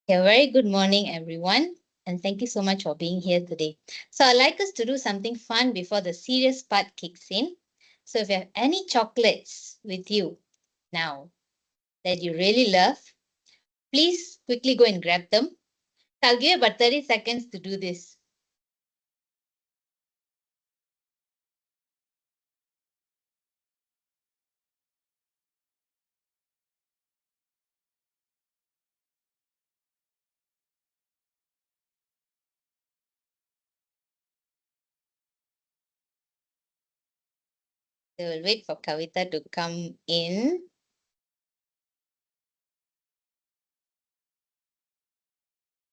A very good morning, everyone, and thank you so much for being here today. So, I'd like us to do something fun before the serious part kicks in. So, if you have any chocolates with you now that you really love, please quickly go and grab them. I'll give you about 30 seconds to do this. So, we'll wait for Kavita to come in.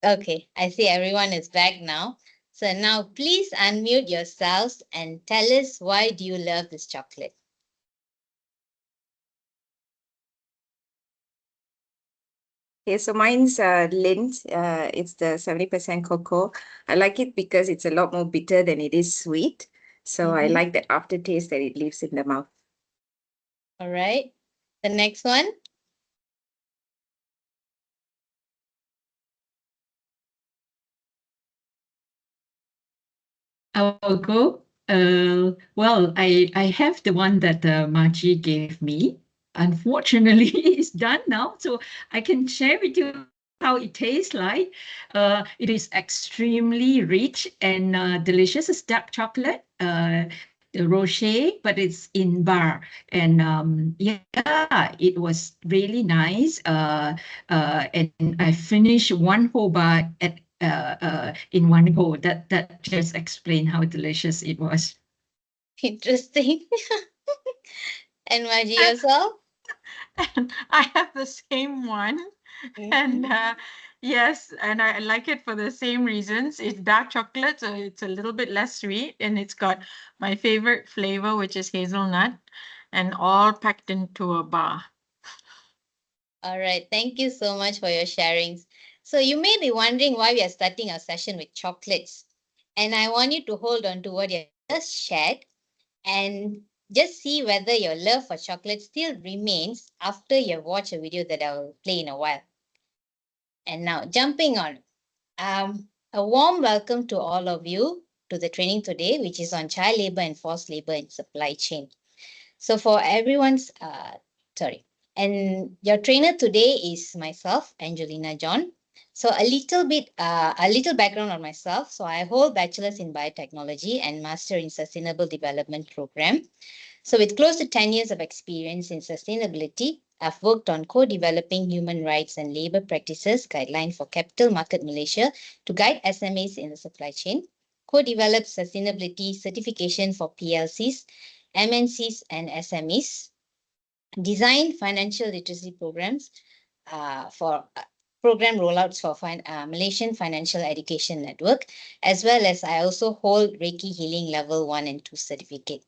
Okay, I see everyone is back now. So, now please unmute yourselves and tell us why do you love this chocolate? Okay, so mine's Lindt. It's the 70% cocoa. I like it because it's a lot more bitter than it is sweet. So I Mhm. like the aftertaste that it leaves in the mouth. All right. The next one. I will go. I have the one that Margie gave me. Unfortunately, it's done now, so I can share with you how it tastes like. It is extremely rich and delicious. It's dark chocolate, the Rocher, but it's in bar. And yeah, it was really nice. And I finished one whole bar in one go. That just explain how delicious it was. Interesting. And Margie And yourself? I have the same one. And Mm-hmm. yes, and I like it for the same reasons. It's dark chocolate, so it's a little bit less sweet, and it's got my favorite flavor, which is hazelnut, and all packed into a bar. All right. Thank you so much for your sharings. So you may be wondering why we are starting our session with chocolates. And I want you to hold on to what you just shared and just see whether your love for chocolate still remains after you have watched a video that I will play in a while. And now jumping on. A warm welcome to all of you to the training today, which is on child labor and forced labor in supply chain. So for everyone's, sorry, and your trainer today is myself, Angelina John. So a little background on myself. So I hold bachelor's in biotechnology and master in sustainable development program. So with close to 10 years of experience in sustainability, I've worked on co-developing human rights and labor practices guideline for Capital Market Malaysia to guide SMEs in the supply chain, co-developed sustainability certification for PLCs, MNCs, and SMEs, design financial literacy programs for program rollouts for Malaysian Financial Education Network, as well as I also hold Reiki Healing Level 1 and 2 certificate.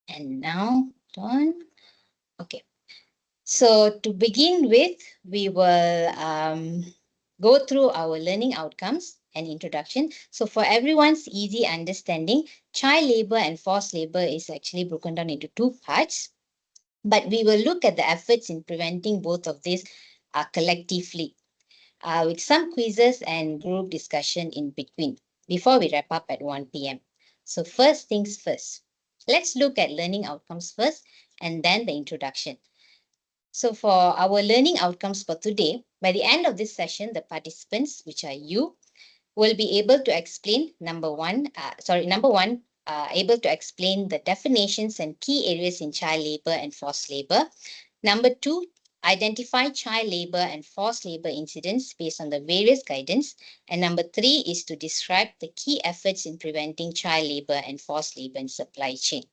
And now, done. Okay. So to begin with, we will go through our learning outcomes and introduction. So for everyone's easy understanding, child labor and forced labor is actually broken down into two parts. But we will look at the efforts in preventing both of these collectively with some quizzes and group discussion in between before we wrap up at 1 p.m. So, first things first, let's look at learning outcomes first and then the introduction. So, for our learning outcomes for today, by the end of this session, the participants, which are you, will be able to explain number one, able to explain the definitions and key areas in child labor and forced labor. Number two, identify child labor and forced labor incidents based on the various guidance. And number three is to describe the key efforts in preventing child labor and forced labor in supply chain.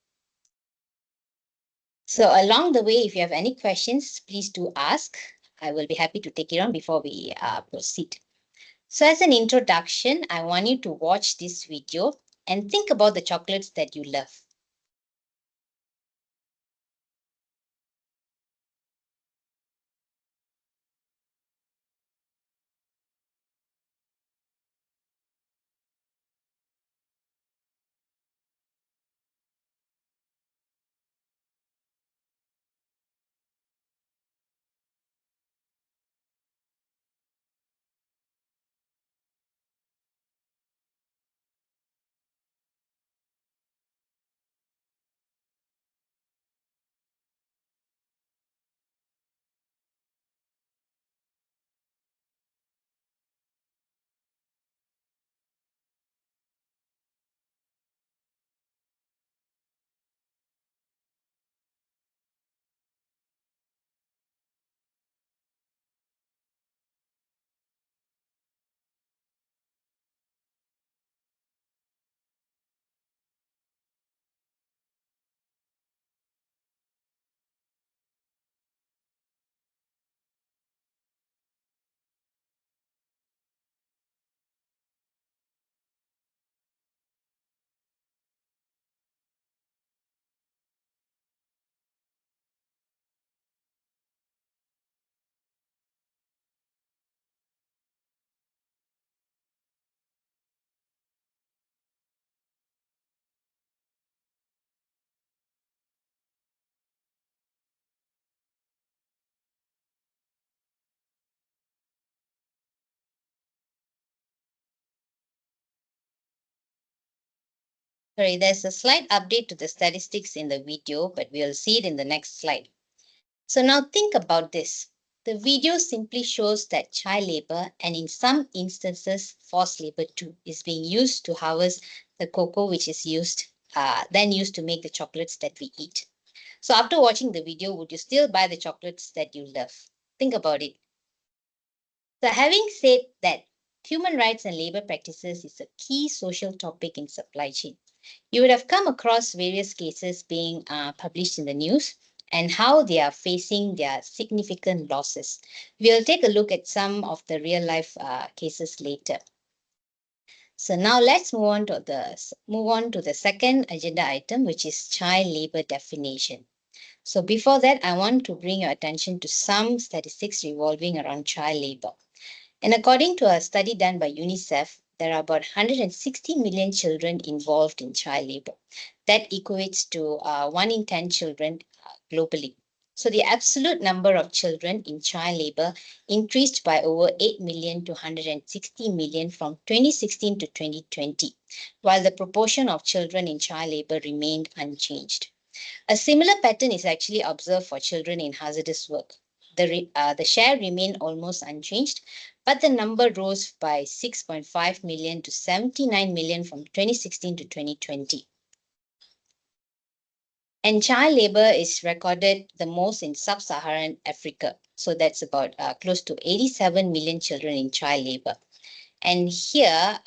So along the way, if you have any questions, please do ask. I will be happy to take it on before we proceed. So as an introduction, I want you to watch this video and think about the chocolates that you love. Sorry, there's a slight update to the statistics in the video, but we'll see it in the next slide. So now think about this. The video simply shows that child labor, and in some instances forced labor too, is being used to harvest the cocoa, which is then used to make the chocolates that we eat. So after watching the video, would you still buy the chocolates that you love? Think about it. So having said that, human rights and labor practices is a key social topic in supply chain. You would have come across various cases being published in the news and how they are facing their significant losses. We'll take a look at some of the real life cases later. So now let's move on to the second agenda item, which is child labor definition. So before that, I want to bring your attention to some statistics revolving around child labor. And according to a study done by UNICEF, there are about 160 million children involved in child labor. That equates to 1 in 10 children globally. So the absolute number of children in child labor increased by over 8 million to 160 million from 2016 to 2020, while the proportion of children in child labor remained unchanged. A similar pattern is actually observed for children in hazardous work. The share remained almost unchanged, but the number rose by 6.5 million to 79 million from 2016 to 2020. And child labor is recorded the most in sub-Saharan Africa. So that's about close to 87 million children in child labor. And here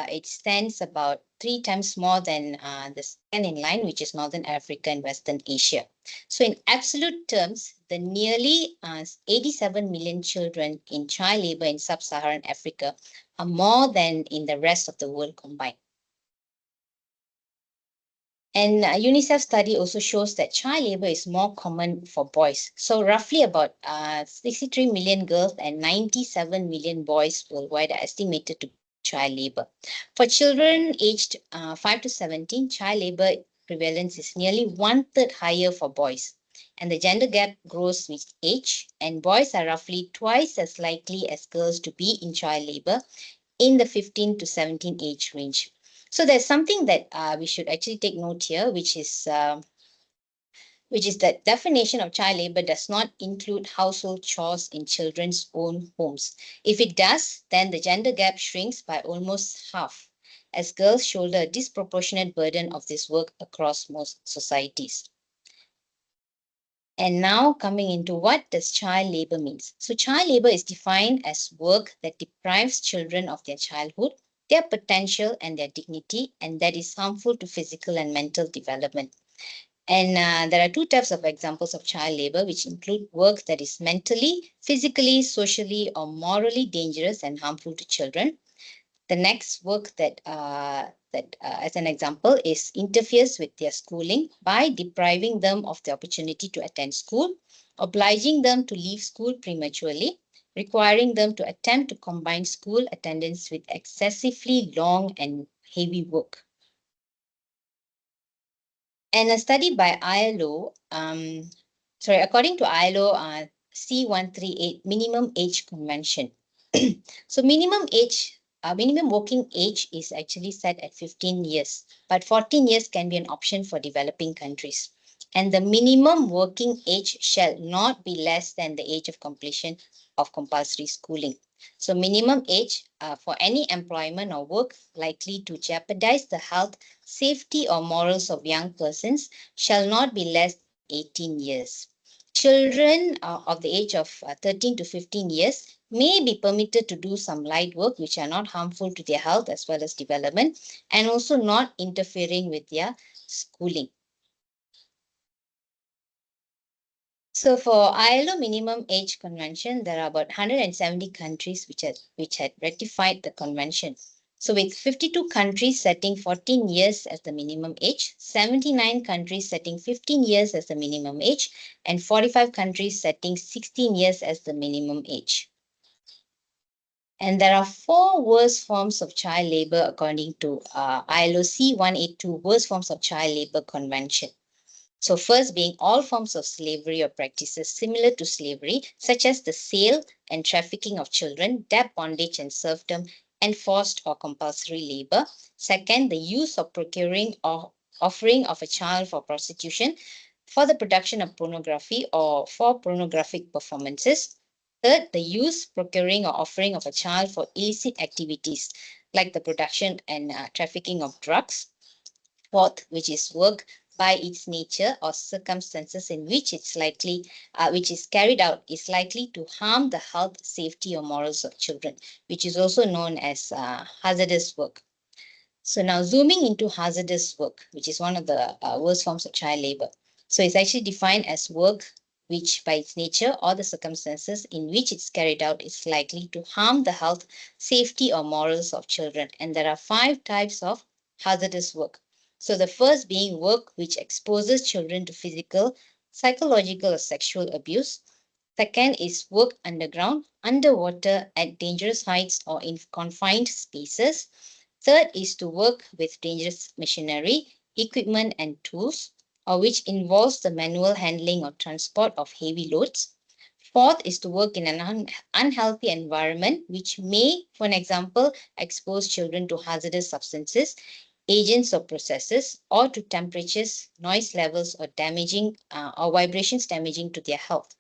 it stands about 3 times more than the second in line, which is Northern Africa and Western Asia. So in absolute terms, the nearly 87 million children in child labor in sub-Saharan Africa are more than in the rest of the world combined. And UNICEF study also shows that child labor is more common for boys. So roughly about 63 million girls and 97 million boys worldwide are estimated to be child labor. For children aged 5 to 17, child labor prevalence is nearly 1/3 higher for boys. And the gender gap grows with age, and boys are roughly twice as likely as girls to be in child labor in the 15 to 17 age range. So there's something that we should actually take note here, which is that definition of child labor does not include household chores in children's own homes. If it does, then the gender gap shrinks by almost half, as girls shoulder a disproportionate burden of this work across most societies. And now coming into what does child labor means. So child labor is defined as work that deprives children of their childhood, their potential and their dignity, and that is harmful to physical and mental development. And there are 2 types of examples of child labor, which include work that is mentally, physically, socially, or morally dangerous and harmful to children. The next work that as an example, is interferes with their schooling by depriving them of the opportunity to attend school, obliging them to leave school prematurely, requiring them to attempt to combine school attendance with excessively long and heavy work. And a study by ILO, according to ILO C138 Minimum Age Convention. So minimum working age is actually set at 15 years, but 14 years can be an option for developing countries. And the minimum working age shall not be less than the age of completion of compulsory schooling. So minimum age for any employment or work likely to jeopardize the health, safety, or morals of young persons shall not be less than 18 years. Children of the age of 13 to 15 years may be permitted to do some light work which are not harmful to their health as well as development, and also not interfering with their schooling. So for ILO Minimum Age Convention, there are about 170 countries which had ratified the convention. So with 52 countries setting 14 years as the minimum age, 79 countries setting 15 years as the minimum age, and 45 countries setting 16 years as the minimum age. And there are 4 worst forms of child labor according to ILO C182 Worst Forms of Child Labor Convention. So first being all forms of slavery or practices similar to slavery, such as the sale and trafficking of children, debt bondage and serfdom, and forced or compulsory labor. Second, the use of procuring or offering of a child for prostitution, for the production of pornography or for pornographic performances. Third, the use, procuring or offering of a child for illicit activities like the production and trafficking of drugs. Fourth, which is work by its nature or circumstances in which it's likely, which is carried out, is likely to harm the health, safety, or morals of children, which is also known as hazardous work. So now zooming into hazardous work, which is one of the worst forms of child labor. So it's actually defined as work which by its nature or the circumstances in which it's carried out is likely to harm the health, safety, or morals of children. And there are 5 types of hazardous work. So the first being work which exposes children to physical, psychological, or sexual abuse. Second is work underground, underwater, at dangerous heights, or in confined spaces. Third is to work with dangerous machinery, equipment, and tools, or which involves the manual handling or transport of heavy loads. Fourth is to work in an unhealthy environment, which may, for an example, expose children to hazardous substances, agents or processes, or to temperatures, noise levels, or damaging or vibrations damaging to their health.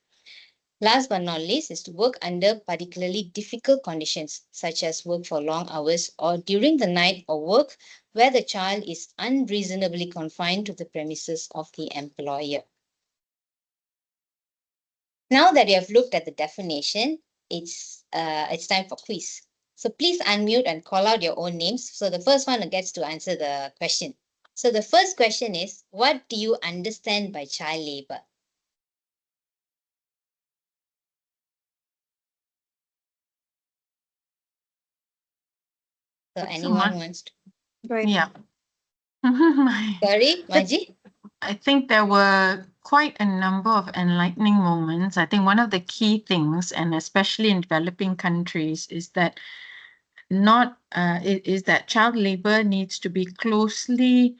Last but not least is to work under particularly difficult conditions, such as work for long hours or during the night, or work where the child is unreasonably confined to the premises of the employer. Now that you have looked at the definition, it's time for quiz. So please unmute and call out your own names. So the first one gets to answer the question. So the first question is, what do you understand by child labor? So That's anyone much. wants to? Right. Yeah. Sorry, Maji? I think there were quite a number of enlightening moments. I think one of the key things, and especially in developing countries, is that child labor needs to be closely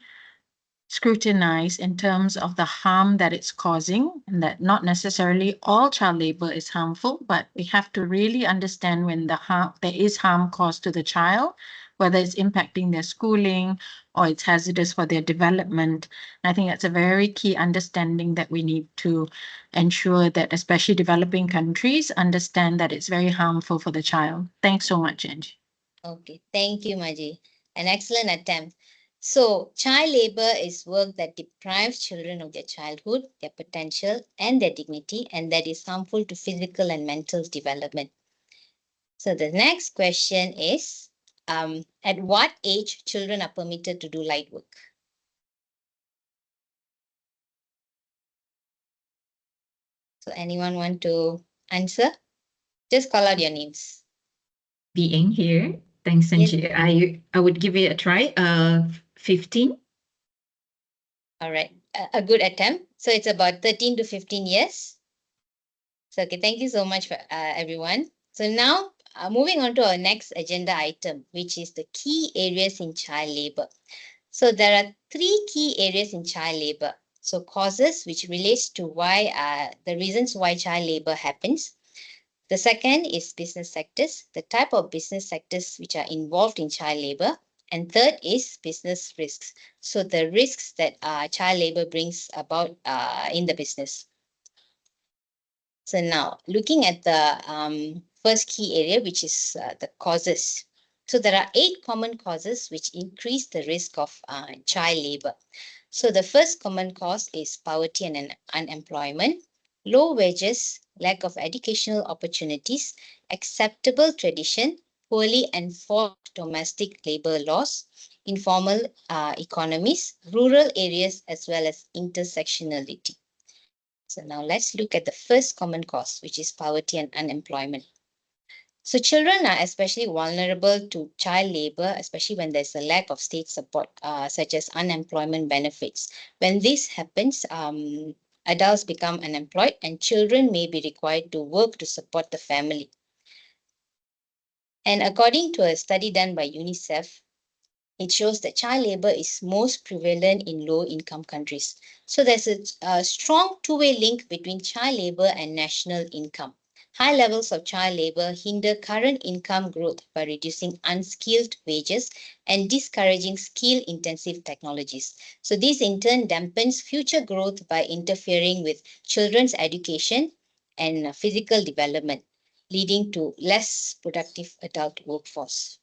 scrutinized in terms of the harm that it's causing, and that not necessarily all child labor is harmful, but we have to really understand when there is harm caused to the child, whether it's impacting their schooling or it's hazardous for their development. I think that's a very key understanding that we need to ensure that especially developing countries understand that it's very harmful for the child. Thanks so much, Angie. Okay, thank you, Maji. An excellent attempt. So, child labor is work that deprives children of their childhood, their potential, and their dignity, and that is harmful to physical and mental development. So, the next question is, at what age children are permitted to do light work? So, anyone want to answer? Just call out your names. Being here. Thanks, Yes. Angie. I would give it a try. 15. All right, a good attempt. So, it's about 13 to 15 years. So, okay, thank you so much for everyone. So now moving on to our next agenda item, which is the key areas in child labor. So there are 3 key areas in child labor. So causes, which relates to why the reasons why child labor happens. The second is business sectors, the type of business sectors which are involved in child labor. And third is business risks. So the risks that child labor brings about in the business. So now looking at the first key area, which is the causes. So there are 8 common causes which increase the risk of child labor. So the first common cause is poverty and unemployment, low wages, lack of educational opportunities, acceptable tradition, poorly enforced domestic labor laws, informal economies, rural areas, as well as intersectionality. So now let's look at the first common cause, which is poverty and unemployment. So children are especially vulnerable to child labor, especially when there's a lack of state support, such as unemployment benefits. When this happens, adults become unemployed and children may be required to work to support the family. And according to a study done by UNICEF, it shows that child labor is most prevalent in low-income countries. So there's a strong two-way link between child labor and national income. High levels of child labor hinder current income growth by reducing unskilled wages and discouraging skill-intensive technologies. So this in turn dampens future growth by interfering with children's education and physical development, leading to less productive adult workforce.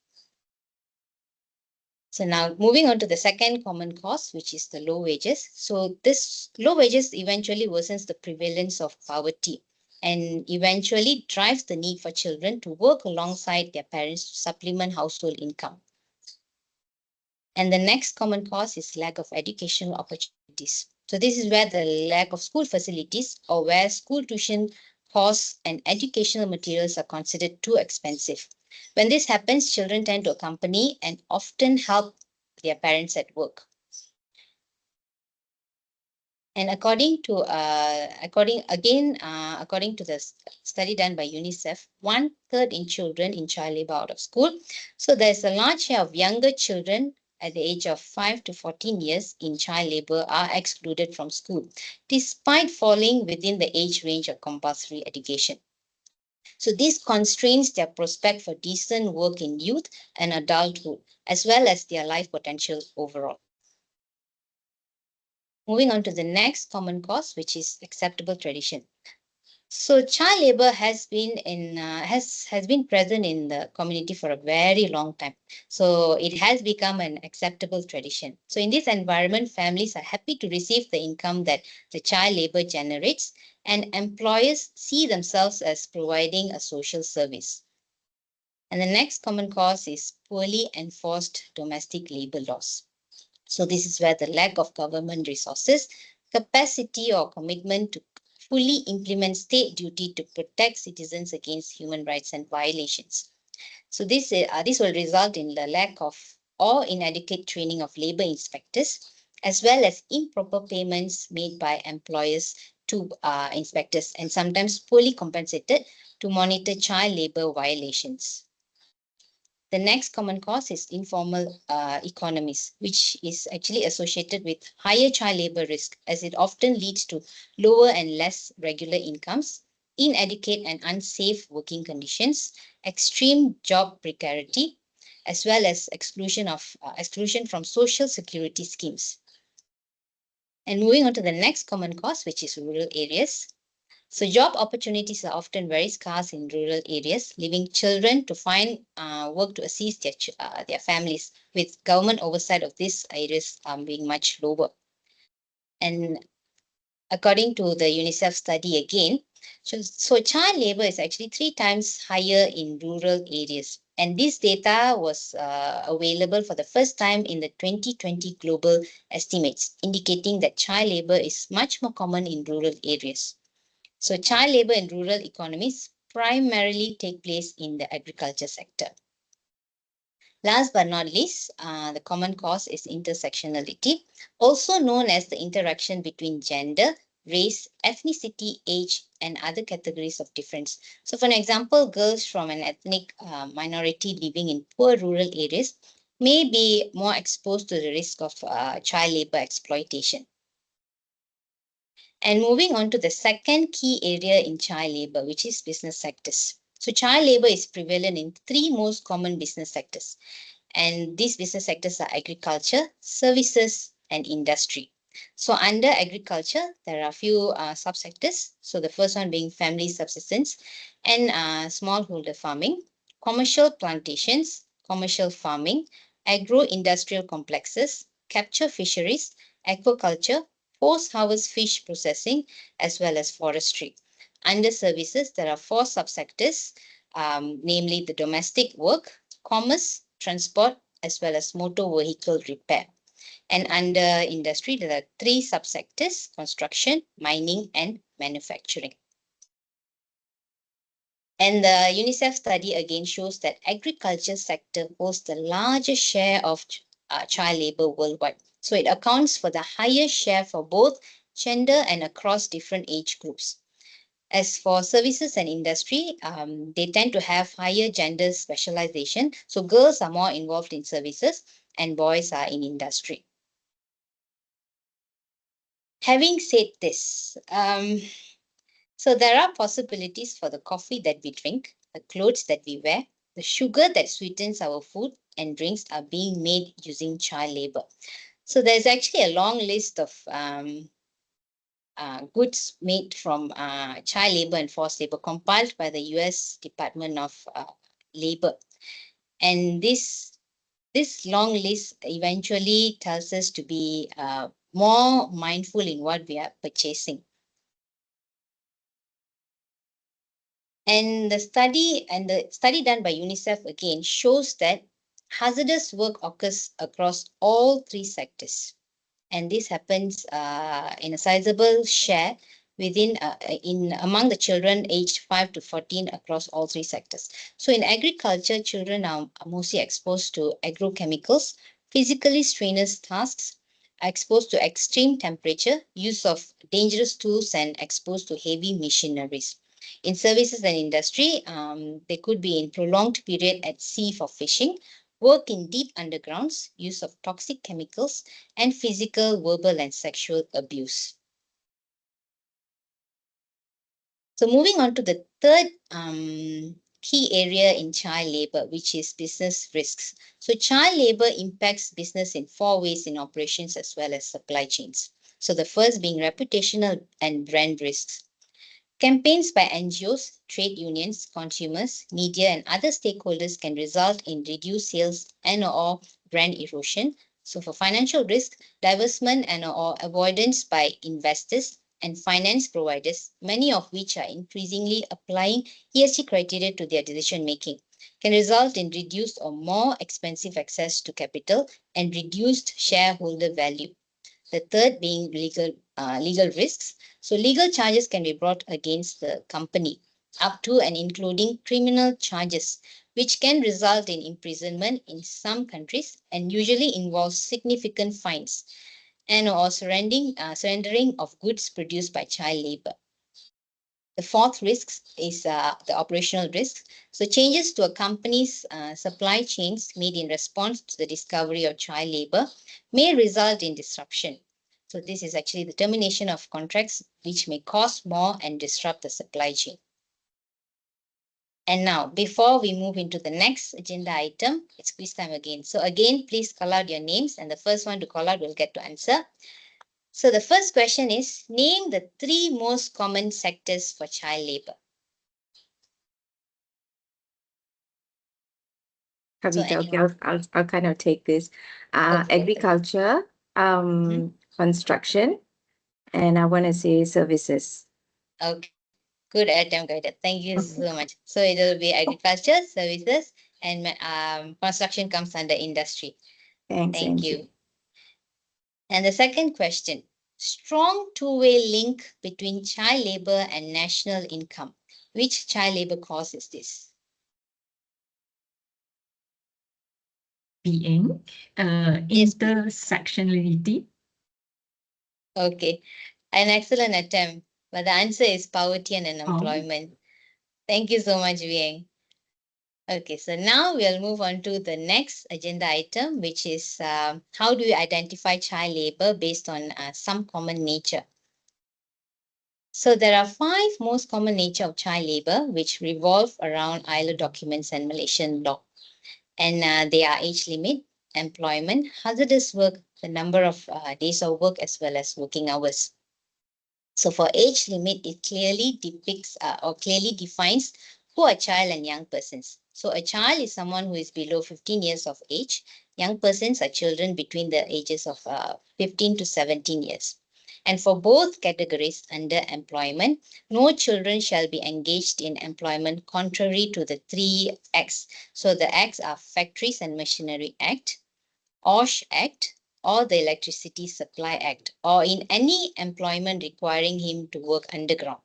So now moving on to the second common cause, which is the low wages. So this low wages eventually worsens the prevalence of poverty and eventually drives the need for children to work alongside their parents to supplement household income. And the next common cause is lack of educational opportunities. So this is where the lack of school facilities or where school tuition costs and educational materials are considered too expensive. When this happens, children tend to accompany and often help their parents at work. And according to the study done by UNICEF, 1/3 in children in child labor out of school. So there's a large share of younger children at the age of 5 to 14 years in child labor are excluded from school, despite falling within the age range of compulsory education. So this constrains their prospect for decent work in youth and adulthood, as well as their life potential overall. Moving on to the next common cause, which is acceptable tradition. So child labor has been present in the community for a very long time. So it has become an acceptable tradition. So in this environment, families are happy to receive the income that the child labor generates, and employers see themselves as providing a social service. And the next common cause is poorly enforced domestic labor laws. So this is where the lack of government resources, capacity or commitment to fully implement state duty to protect citizens against human rights and violations. So this will result in the lack of or inadequate training of labor inspectors, as well as improper payments made by employers to inspectors, and sometimes poorly compensated to monitor child labor violations. The next common cause is informal economies, which is actually associated with higher child labor risk, as it often leads to lower and less regular incomes, inadequate and unsafe working conditions, extreme job precarity, as well as exclusion from social security schemes. And moving on to the next common cause, which is rural areas. So job opportunities are often very scarce in rural areas, leaving children to find work to assist their families, with government oversight of these areas being much lower. And according to the UNICEF study again, so child labor is actually 3 times higher in rural areas. And this data was available for the first time in the 2020 global estimates, indicating that child labor is much more common in rural areas. So child labor in rural economies primarily take place in the agriculture sector. Last but not least, the common cause is intersectionality, also known as the interaction between gender, race, ethnicity, age, and other categories of difference. So for an example, girls from an ethnic minority living in poor rural areas may be more exposed to the risk of child labor exploitation. And moving on to the second key area in child labor, which is business sectors. So child labor is prevalent in 3 most common business sectors. And these business sectors are agriculture, services, and industry. So under agriculture, there are a few subsectors. So the first one being family subsistence and smallholder farming, commercial plantations, commercial farming, agro-industrial complexes, capture fisheries, aquaculture, post-harvest fish processing, as well as forestry. Under services, there are 4 subsectors, namely the domestic work, commerce, transport, as well as motor vehicle repair. And under industry, there are 3 subsectors: construction, mining, and manufacturing. And the UNICEF study again shows that agriculture sector holds the largest share of child labor worldwide. So it accounts for the highest share for both gender and across different age groups. As for services and industry, they tend to have higher gender specialization. So girls are more involved in services and boys are in industry. Having said this, So there are possibilities for the coffee that we drink, the clothes that we wear, the sugar that sweetens our food and drinks are being made using child labor. So there's actually a long list of goods made from child labor and forced labor compiled by the US Department of Labor. And this long list eventually tells us to be more mindful in what we are purchasing. And the study done by UNICEF again shows that hazardous work occurs across all three sectors. And this happens in a sizable share among the children aged 5 to 14 across all three sectors. So in agriculture, children are mostly exposed to agrochemicals, physically strenuous tasks, exposed to extreme temperature, use of dangerous tools, and exposed to heavy machineries. In services and industry, they could be in prolonged period at sea for fishing, work in deep undergrounds, use of toxic chemicals, and physical, verbal, and sexual abuse. So moving on to the third key area in child labor, which is business risks. So child labor impacts business in 4 ways in operations as well as supply chains. So the first being reputational and brand risks. Campaigns by NGOs, trade unions, consumers, media, and other stakeholders can result in reduced sales and/or brand erosion. So for financial risk, divestment and/or avoidance by investors and finance providers, many of which are increasingly applying ESG criteria to their decision making, can result in reduced or more expensive access to capital and reduced shareholder value. The third being legal risks. So legal charges can be brought against the company up to and including criminal charges, which can result in imprisonment in some countries and usually involves significant fines and/or surrendering of goods produced by child labor. The fourth risk is the operational risk. So changes to a company's supply chains made in response to the discovery of child labor may result in disruption. So this is actually the termination of contracts, which may cost more and disrupt the supply chain. And now, before we move into the next agenda item, it's quiz time again. So again, please call out your names, and the first one to call out will get to answer. So the first question is, name the 3 most common sectors for child labor. So Kavita, okay, anyone? I'll kind of take this. Okay. Agriculture, construction, and I want to say services. Okay. Good attempt, Gaida. Thank you so much. So it will be agriculture, services, and construction comes under industry. Thanks, Thank Angie. you. And the second question, strong two-way link between child labor and national income. Which child labor cause is this? Being Yes, please. intersectionality. Okay. An excellent attempt, but the answer is poverty and Oh. unemployment. Thank you so much, Vieng. Okay, so now we'll move on to the next agenda item, which is how do you identify child labor based on some common nature? So there are 5 most common nature of child labor, which revolve around ILO documents and Malaysian law. And they are age limit, employment, hazardous work, the number of days of work, as well as working hours. So for age limit, it clearly depicts or clearly defines who are child and young persons. So a child is someone who is below 15 years of age. Young persons are children between the ages of 15 to 17 years. And for both categories under employment, no children shall be engaged in employment contrary to the 3 acts. So the acts are Factories and Machinery Act, OSH Act, or the Electricity Supply Act, or in any employment requiring him to work underground.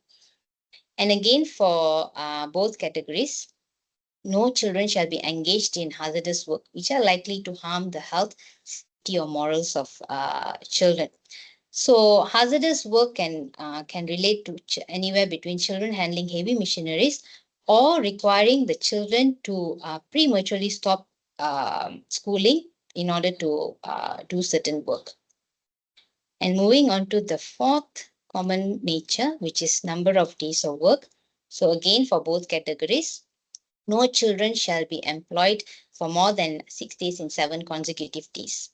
And again, for both categories, no children shall be engaged in hazardous work, which are likely to harm the health, safety, or morals of children. So hazardous work can relate to anywhere between children handling heavy machineries or requiring the children to prematurely stop schooling in order to do certain work. And moving on to the fourth common nature, which is number of days of work. So again, for both categories, no children shall be employed for more than 6 days in 7 consecutive days.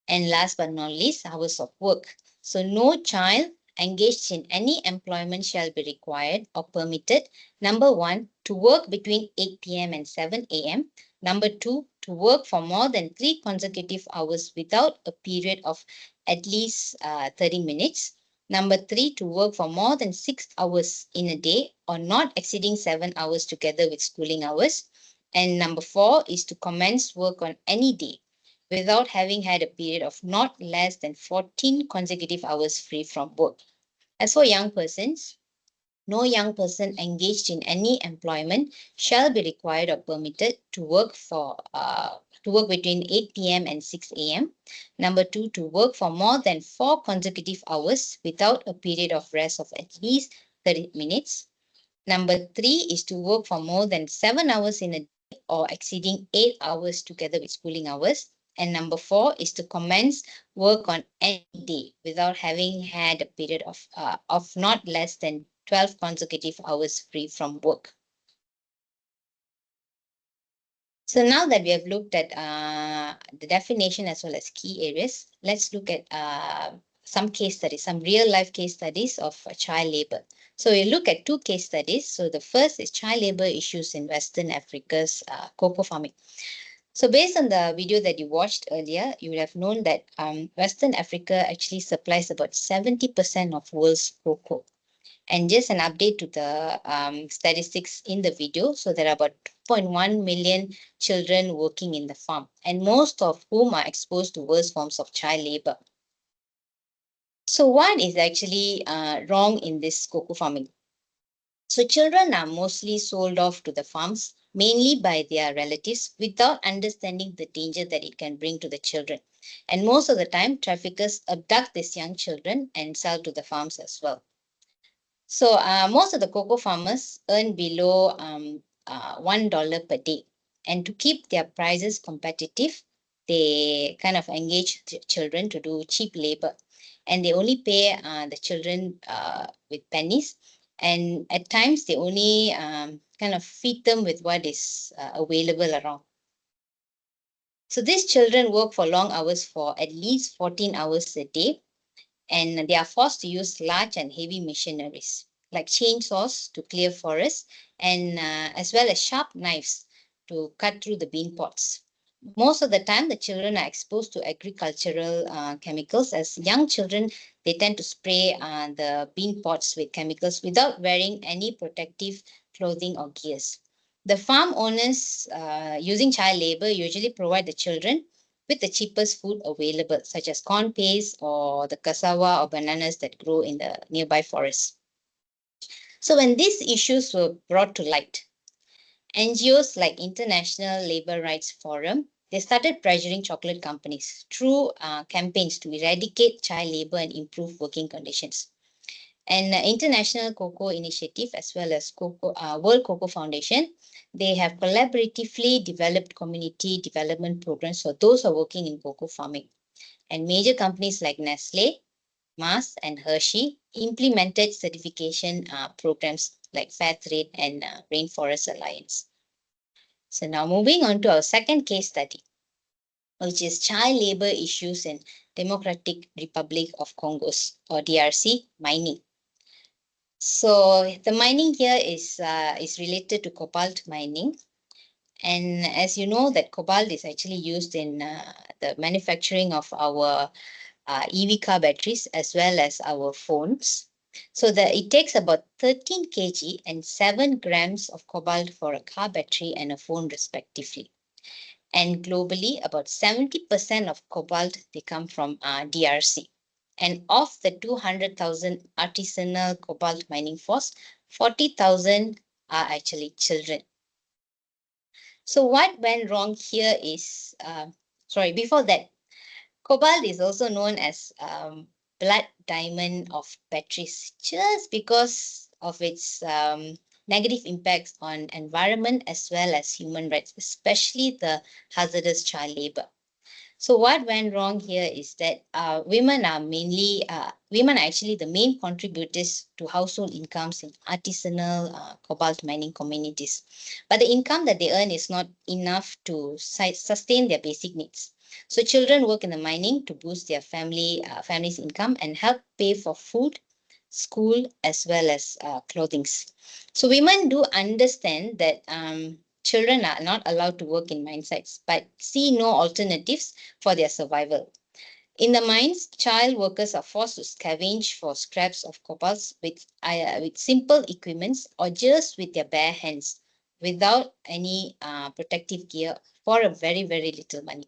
And last but not least, hours of work. So no child engaged in any employment shall be required or permitted. Number 1, to work between 8 p.m. and 7 a.m. Number 2, to work for more than 3 consecutive hours without a period of at least 30 minutes. Number 3, to work for more than 6 hours in a day or not exceeding 7 hours together with schooling hours. And number 4 is to commence work on any day without having had a period of not less than 14 consecutive hours free from work. As for young persons, no young person engaged in any employment shall be required or permitted to work between 8 p.m. and 6 a.m. Number 2, to work for more than 4 consecutive hours without a period of rest of at least 30 minutes. Number 3 is to work for more than 7 hours in a day or exceeding 8 hours together with schooling hours. And number 4 is to commence work on any day without having had a period of not less than 12 consecutive hours free from work. So now that we have looked at the definition as well as key areas, let's look at some case studies, some real life case studies of child labor. So we look at 2 case studies. So the first is child labor issues in Western Africa's cocoa farming. So based on the video that you watched earlier, you would have known that Western Africa actually supplies about 70% of world's cocoa. And just an update to the statistics in the video. So there are about 2.1 million children working in the farm, and most of whom are exposed to worse forms of child labor. So what is actually wrong in this cocoa farming? So children are mostly sold off to the farms, mainly by their relatives, without understanding the danger that it can bring to the children. And most of the time, traffickers abduct these young children and sell to the farms as well. So most of the cocoa farmers earn below $1 per day. And to keep their prices competitive, they kind of engage children to do cheap labor. And they only pay the children with pennies. And at times, they only kind of feed them with what is available around. So these children work for long hours for at least 14 hours a day. And they are forced to use large and heavy machineries like chainsaws to clear forests, and as well as sharp knives to cut through the bean pods. Most of the time, the children are exposed to agricultural chemicals. As young children, they tend to spray the bean pods with chemicals without wearing any protective clothing or gears. The farm owners using child labor usually provide the children with the cheapest food available, such as corn paste or the cassava or bananas that grow in the nearby forest. So when these issues were brought to light, NGOs like International Labour Rights Forum, they started pressuring chocolate companies through campaigns to eradicate child labor and improve working conditions. And International Cocoa Initiative, as well as World Cocoa Foundation, they have collaboratively developed community development programs for those who are working in cocoa farming. And major companies like Nestle, Mars, and Hershey implemented certification programs like Fairtrade and Rainforest Alliance. So now moving on to our second case study, which is child labor issues in Democratic Republic of Congo's or DRC mining. So the mining here is related to cobalt mining. And as you know, that cobalt is actually used in the manufacturing of our EV car batteries as well as our phones. So it takes about 13 kg and 7 grams of cobalt for a car battery and a phone respectively. And globally, about 70% of cobalt, they come from DRC. And of the 200,000 artisanal cobalt mining force, 40,000 are actually children. So what went wrong here is, before that, cobalt is also known as blood diamond of batteries, just because of its negative impacts on environment as well as human rights, especially the hazardous child labor. So what went wrong here is that women are actually the main contributors to household incomes in artisanal cobalt mining communities. But the income that they earn is not enough to sustain their basic needs. So children work in the mining to boost their family's income and help pay for food, school, as well as clothing. So women do understand that children are not allowed to work in mine sites, but see no alternatives for their survival. In the mines, child workers are forced to scavenge for scraps of cobalt with simple equipments or just with their bare hands without any protective gear for a very, very little money.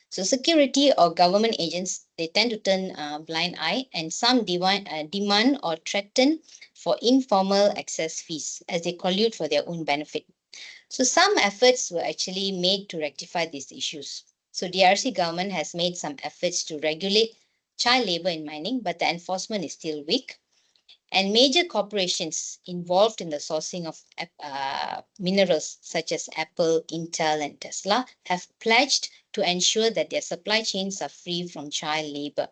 So security or government agents, they tend to turn a blind eye, and some demand or threaten for informal access fees as they collude for their own benefit. So some efforts were actually made to rectify these issues. So DRC government has made some efforts to regulate child labor in mining, but the enforcement is still weak. And major corporations involved in the sourcing of minerals such as Apple, Intel, and Tesla have pledged to ensure that their supply chains are free from child labor.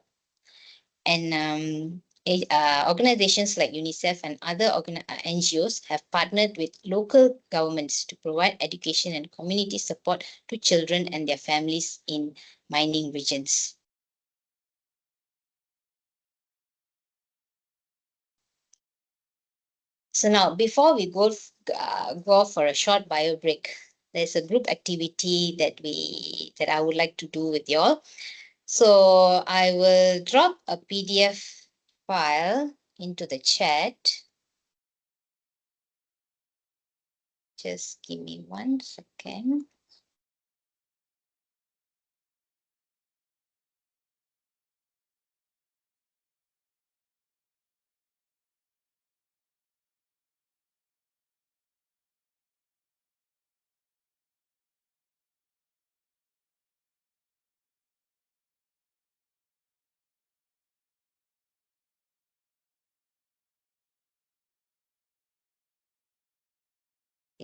And organizations like UNICEF and other NGOs have partnered with local governments to provide education and community support to children and their families in mining regions. So now, before we go for a short bio break, there's a group activity that I would like to do with you all. So I will drop a PDF file into the chat. Just give me 1 second.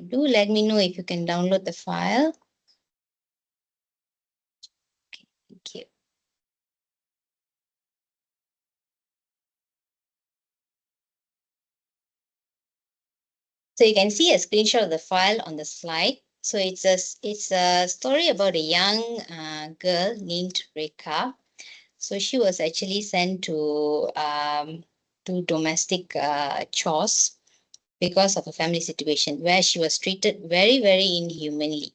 Do let me know if you can download the file. Okay, thank you. So you can see a screenshot of the file on the slide. So it's a story about a young girl named Rekha. So she was actually sent to do domestic chores because of a family situation where she was treated very, very inhumanly.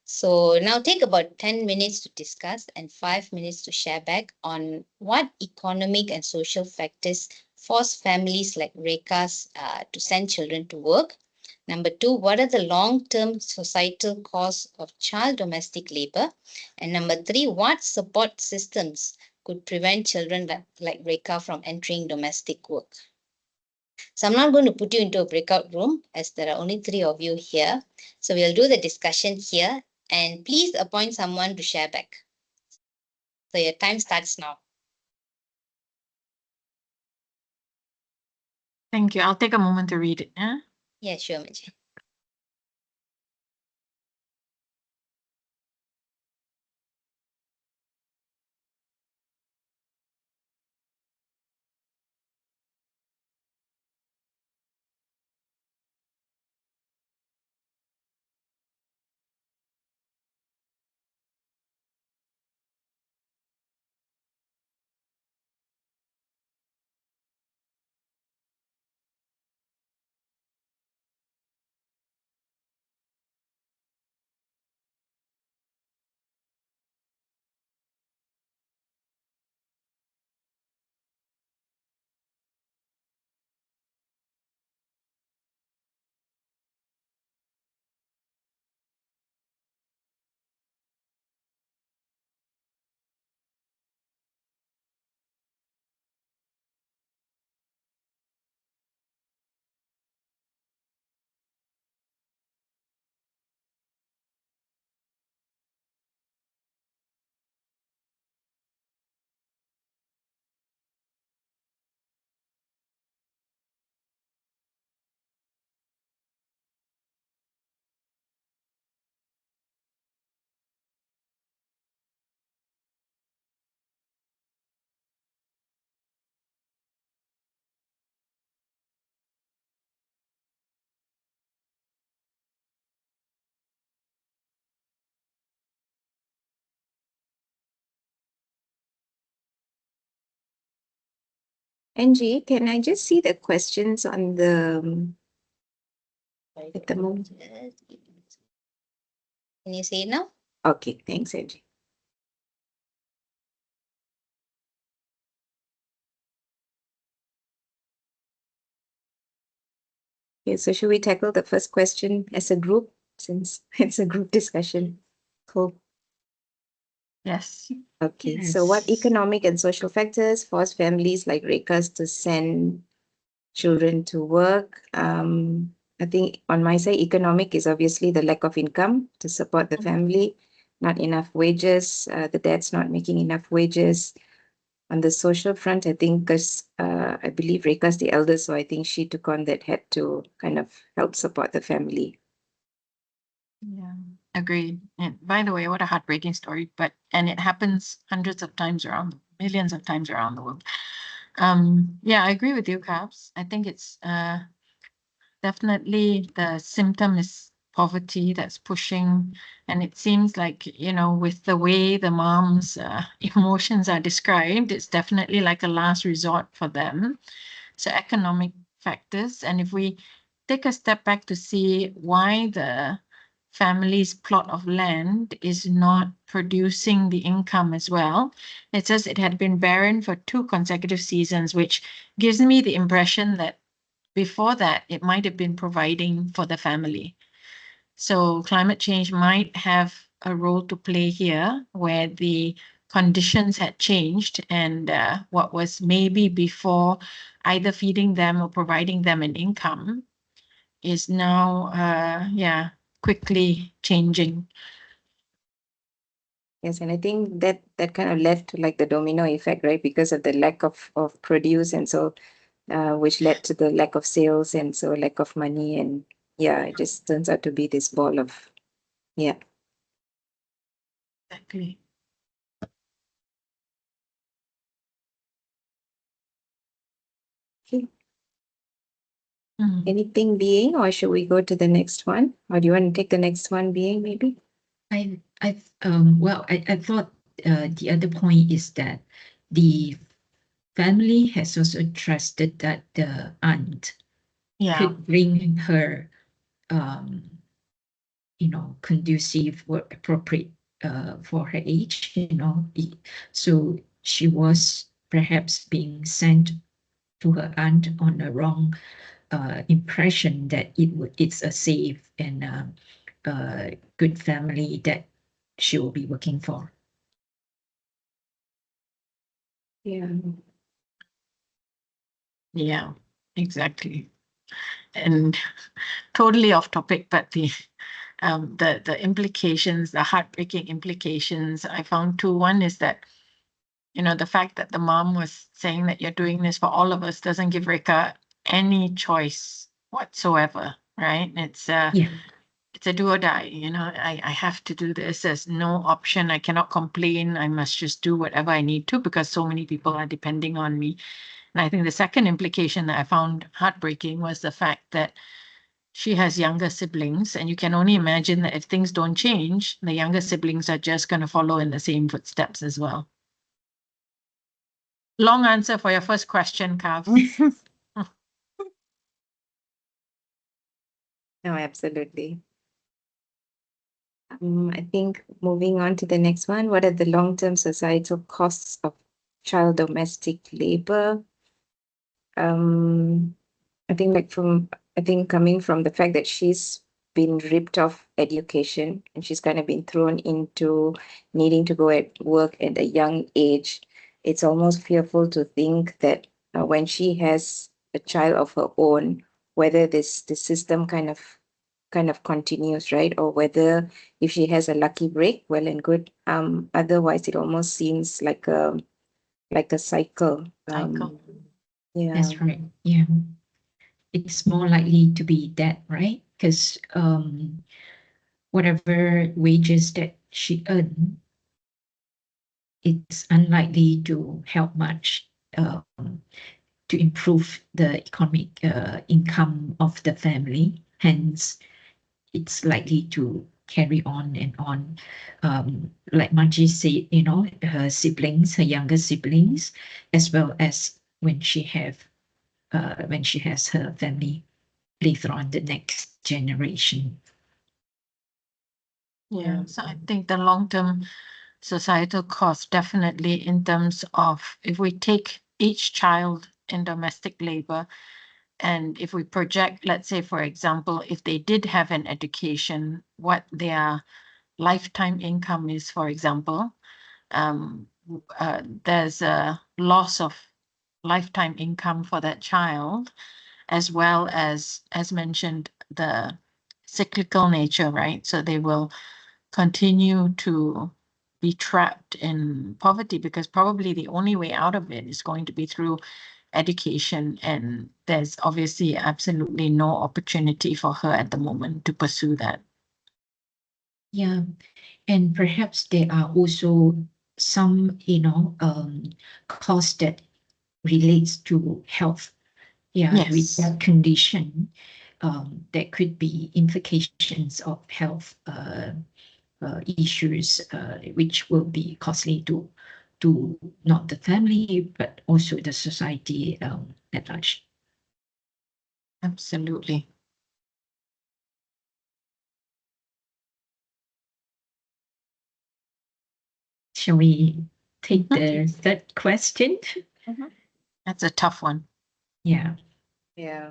So now take about 10 minutes to discuss and 5 minutes to share back on what economic and social factors force families like Rekha's to send children to work. Number 2, what are the long-term societal costs of child domestic labor? And number 3, what support systems could prevent children like Rekha from entering domestic work? So I'm not going to put you into a breakout room as there are only 3 of you here. So we'll do the discussion here, and please appoint someone to share back. So your time starts now. Thank you. I'll take a moment to read it. Yeah, sure, Manjeet. Angie, can I just see the questions on the at the moment? Can you see it now? Okay, thanks, Angie. Okay, so should we tackle the first question as a group since it's a group discussion? Cool. Yes. Okay, so what Yes. economic and social factors force families like Reka's to send children to work? I think on my side, economic is obviously the lack of income to support the family, not enough wages, the dad's not making enough wages. On the social front, I think because I believe Reka's the eldest, so I think she took on that head to kind of help support the family. Yeah, agreed. And by the way, what a heartbreaking story, and it happens hundreds of times millions of times around the world. Yeah, I agree with you, Caps. I think it's definitely the symptom is poverty that's pushing, and it seems like, with the way the mom's emotions are described, it's definitely like a last resort for them. So economic factors, and if we take a step back to see why the family's plot of land is not producing the income as well, it says it had been barren for 2 consecutive seasons, which gives me the impression that before that, it might have been providing for the family. So climate change might have a role to play here, where the conditions had changed, and what was maybe before either feeding them or providing them an income is now, quickly changing. Yes, and I think that kind of led to like the domino effect, right? Because of the lack of produce, and so which led to the lack of sales, and so lack of money, and yeah, it just turns out to be this ball of yeah. Exactly. Okay. Mm. Anything being, or should we go to the next one? Or do you want to take the next one being maybe? I thought the other point is that the family has also trusted that the aunt Yeah, could bring her, conducive or appropriate for her age, So she was perhaps being sent to her aunt on a wrong impression that it's a safe and good family that she will be working for. Yeah. yeah, exactly. And totally off topic, but the implications, the heartbreaking implications, I found two. One is that, the fact that the mom was saying that you're doing this for all of us doesn't give Reka any choice whatsoever, right? It's Yeah. it's a do or die, I have to do this. There's no option. I cannot complain. I must just do whatever I need to because so many people are depending on me. And I think the second implication that I found heartbreaking was the fact that she has younger siblings, and you can only imagine that if things don't change, the younger siblings are just going to follow in the same footsteps as well. Long answer for your first question, Kav. No, absolutely. I think moving on to the next one, what are the long-term societal costs of child domestic labor? I think coming from the fact that she's been ripped off education, and she's kind of been thrown into needing to go at work at a young age, it's almost fearful to think that when she has a child of her own, whether the system kind of continues, right? Or whether if she has a lucky break, well and good. Otherwise it almost seems like a cycle. Cycle. Yeah. That's right. Yeah. It's more likely to be that, right? Because whatever wages that she earned, it's unlikely to help much to improve the economic income of the family. Hence, it's likely to carry on and on. Like Margie said, her siblings, her younger siblings, as well as when she has her family later on, the next generation. Yeah, so I think the long-term societal cost definitely in terms of if we take each child in domestic labor and if we project, let's say, for example, if they did have an education, what their lifetime income is, for example, there's a loss of lifetime income for that child, as well as mentioned, the cyclical nature, right? So they will continue to be trapped in poverty because probably the only way out of it is going to be through education, and there's obviously absolutely no opportunity for her at the moment to pursue that. Yeah, and perhaps there are also some, costs that relates to health. Yeah, with Yes. that condition, there could be implications of health issues, which will be costly to not the family, but also the society at large. Absolutely. Shall we take the third question? That's a tough one. Yeah. Yeah.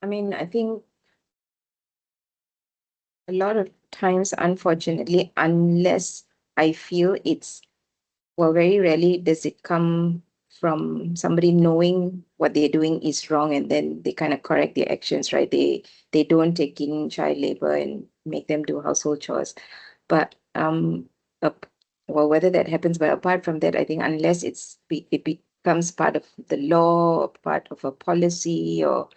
I mean, I think a lot of times, unfortunately, unless I feel well, very rarely does it come from somebody knowing what they're doing is wrong and then they kind of correct their actions, right? They don't take in child labor and make them do household chores. But well, whether that happens, but apart from that, I think unless it becomes part of the law or part of a policy or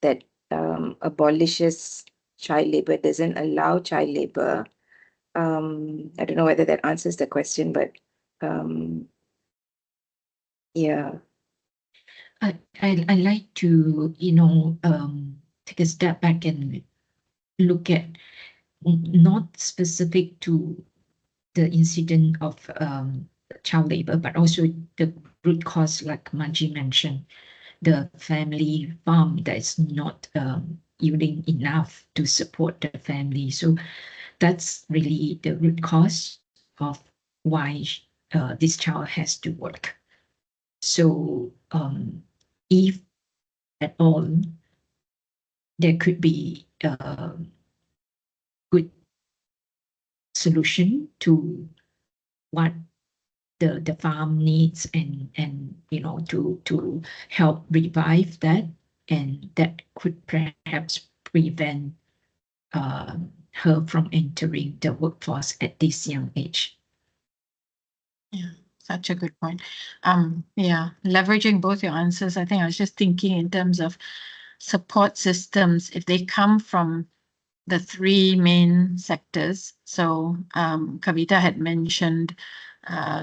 that abolishes child labor, doesn't allow child labor. I don't know whether that answers the question, but yeah. I like to, take a step back and look at not specific to the incident of child labor, but also the root cause, like Manji mentioned, the family farm that is not yielding enough to support the family. So that's really the root cause of why this child has to work. So if at all, there could be a good solution to what the farm needs and to help revive that, and that could perhaps prevent her from entering the workforce at this young age. Yeah, such a good point. Yeah, leveraging both your answers, I think I was just thinking in terms of support systems, if they come from the three main sectors. So Kavita had mentioned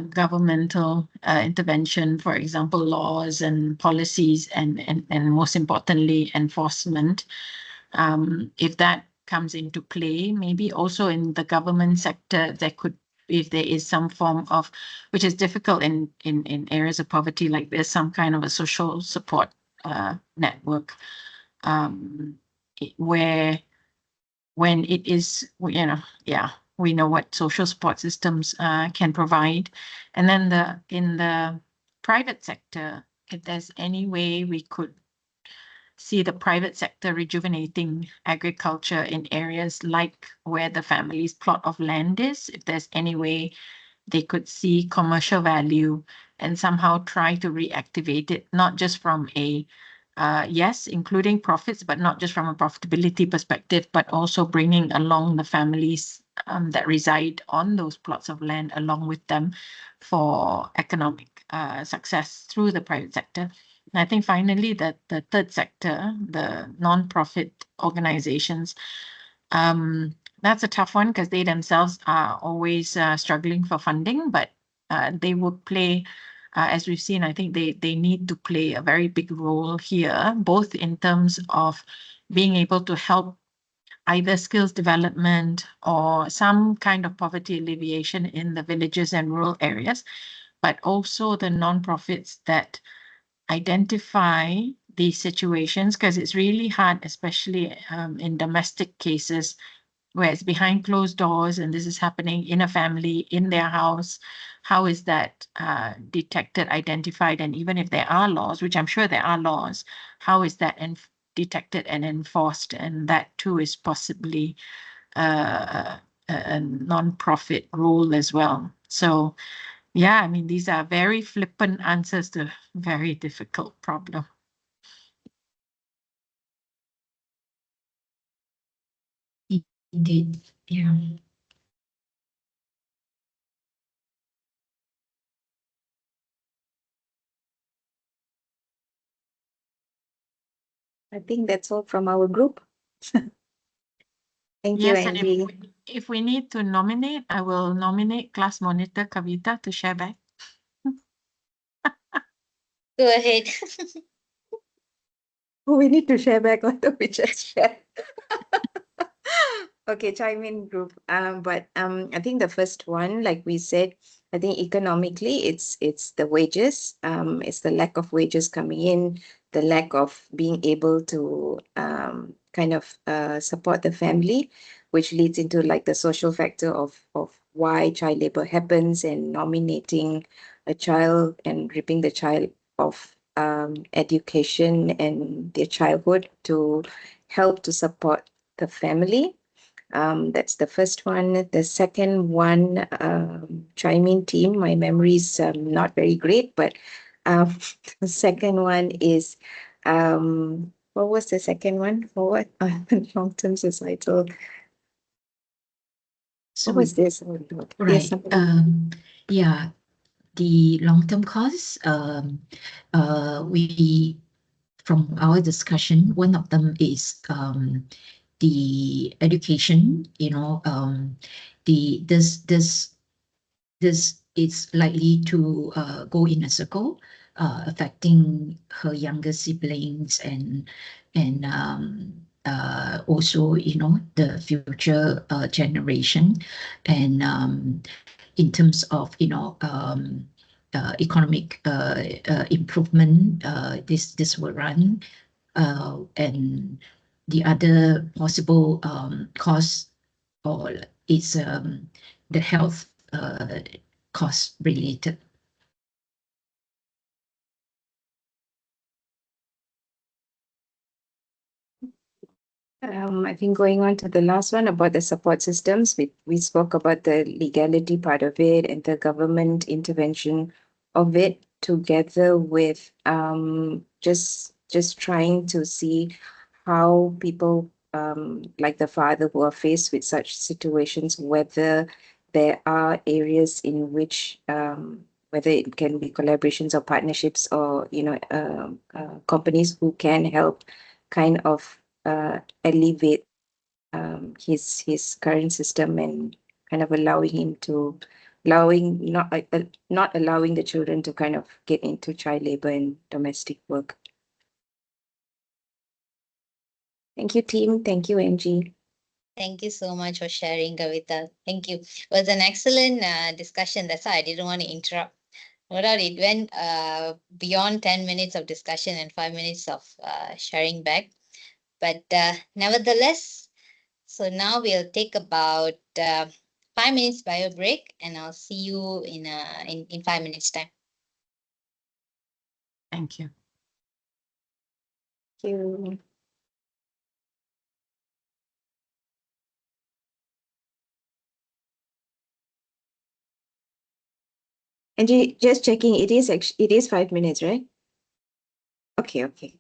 governmental intervention, for example, laws and policies, and most importantly, enforcement. If that comes into play, maybe also in the government sector, there could, if there is some form of, which is difficult in areas of poverty like this, some kind of a social support network, where when it is, yeah, we know what social support systems can provide. And then in the private sector, if there's any way we could see the private sector rejuvenating agriculture in areas like where the family's plot of land is, if there's any way they could see commercial value and somehow try to reactivate it, not just from a yes, including profits, but not just from a profitability perspective, but also bringing along the families that reside on those plots of land along with them for economic success through the private sector. And I think finally that the third sector, the non-profit organizations, that's a tough one because they themselves are always struggling for funding, but they would play, as we've seen, I think they need to play a very big role here, both in terms of being able to help either skills development or some kind of poverty alleviation in the villages and rural areas, but also the nonprofits that identify these situations, because it's really hard, especially in domestic cases where it's behind closed doors and this is happening in a family, in their house. How is that detected, identified? And even if there are laws, which I'm sure there are laws, how is that detected and enforced? And that too is possibly a non-profit role as well. So yeah, I mean, these are very flippant answers to a very difficult problem. Indeed. Yeah. I think that's all from our group. Thank you, Yes, and Angie. if we need to nominate, I will nominate class monitor Kavita to share back. Go ahead. Oh, we need to share back. Why don't we just share? Okay, chime in group. But I think the first one, like we said, I think economically it's the wages. It's the lack of wages coming in, the lack of being able to kind of support the family, which leads into like the social factor of why child labor happens and nominating a child and ripping the child of education and their childhood to help to support the family. That's the first one. The second one, chime in team. My memory is not very great, but the second one is, what was the second one? For what? Long-term societal. So What was this? Oh, Lord. Yes, right. somebody- Yeah, the long-term costs, we, from our discussion, one of them is the education, this is likely to go in a circle, affecting her younger siblings and also, the future generation. And in terms of, economic improvement, this will run. And the other possible cost or is the health cost related. I think going on to the last one about the support systems, we spoke about the legality part of it and the government intervention of it, together with just trying to see how people like the father who are faced with such situations, whether there are areas in which whether it can be collaborations or partnerships or companies who can help kind of alleviate his current system and kind of allowing him to not allowing the children to kind of get into child labor and domestic work. Thank you, team. Thank you, Angie. Thank you so much for sharing, Kavita. Thank you. It was an excellent discussion. That's why I didn't want to interrupt. No doubt it went beyond 10 minutes of discussion and 5 minutes of sharing back. But nevertheless, so now we'll take about 5 minutes bio break, and I'll see you in 5 minutes time. Thank you. Thank you. Angie, just checking, it is 5 minutes, right? Okay.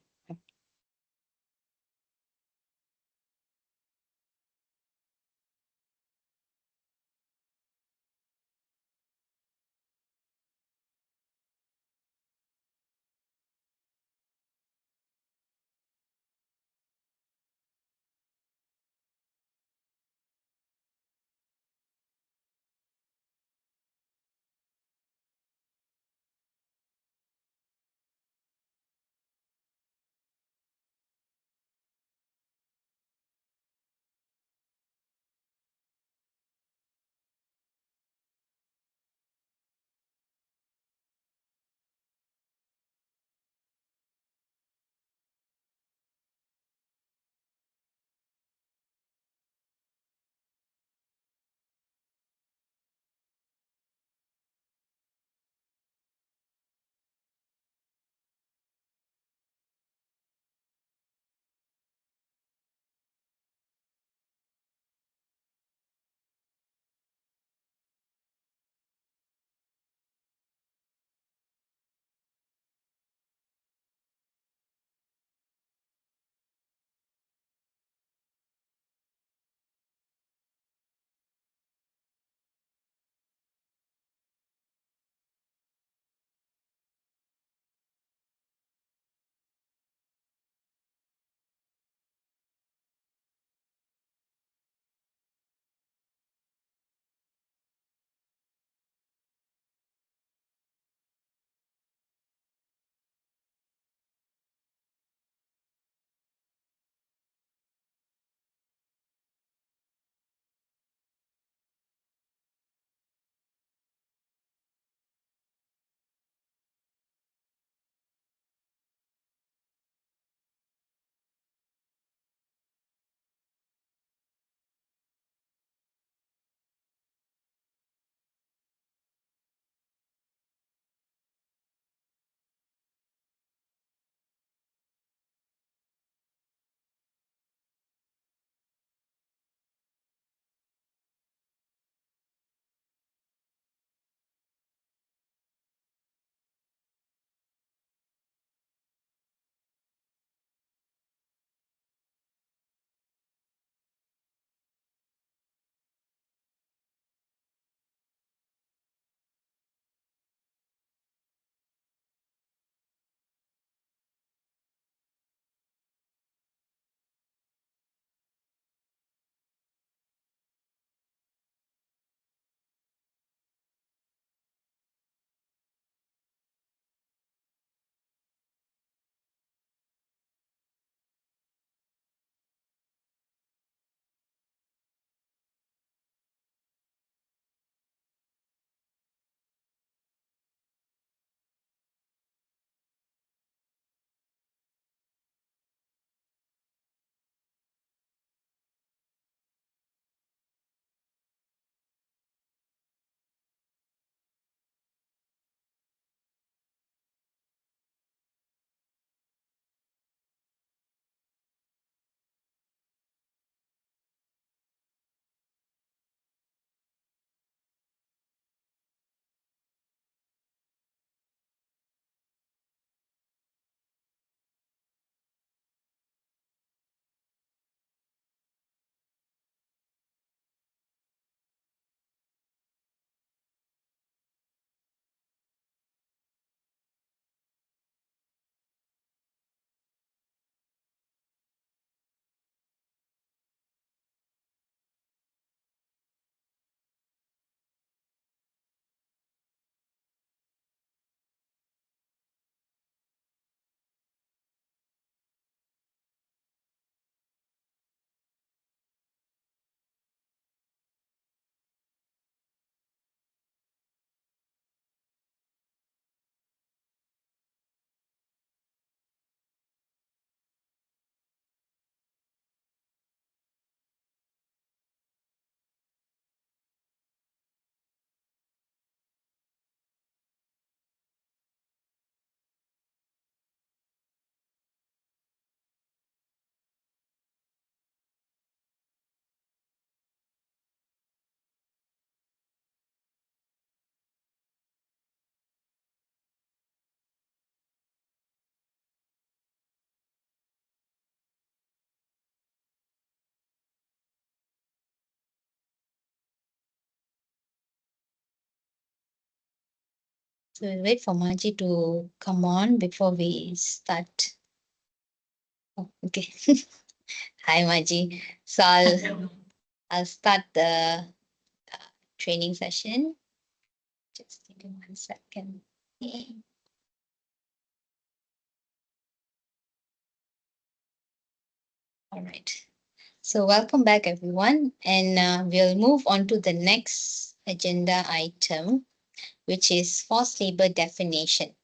So we'll wait for Margie to come on before we start. Oh, okay. Hi, Margie. So I'll start the training session. Just give me 1 second. All right. So welcome back, everyone. And we'll move on to the next agenda item, which is forced labor definition.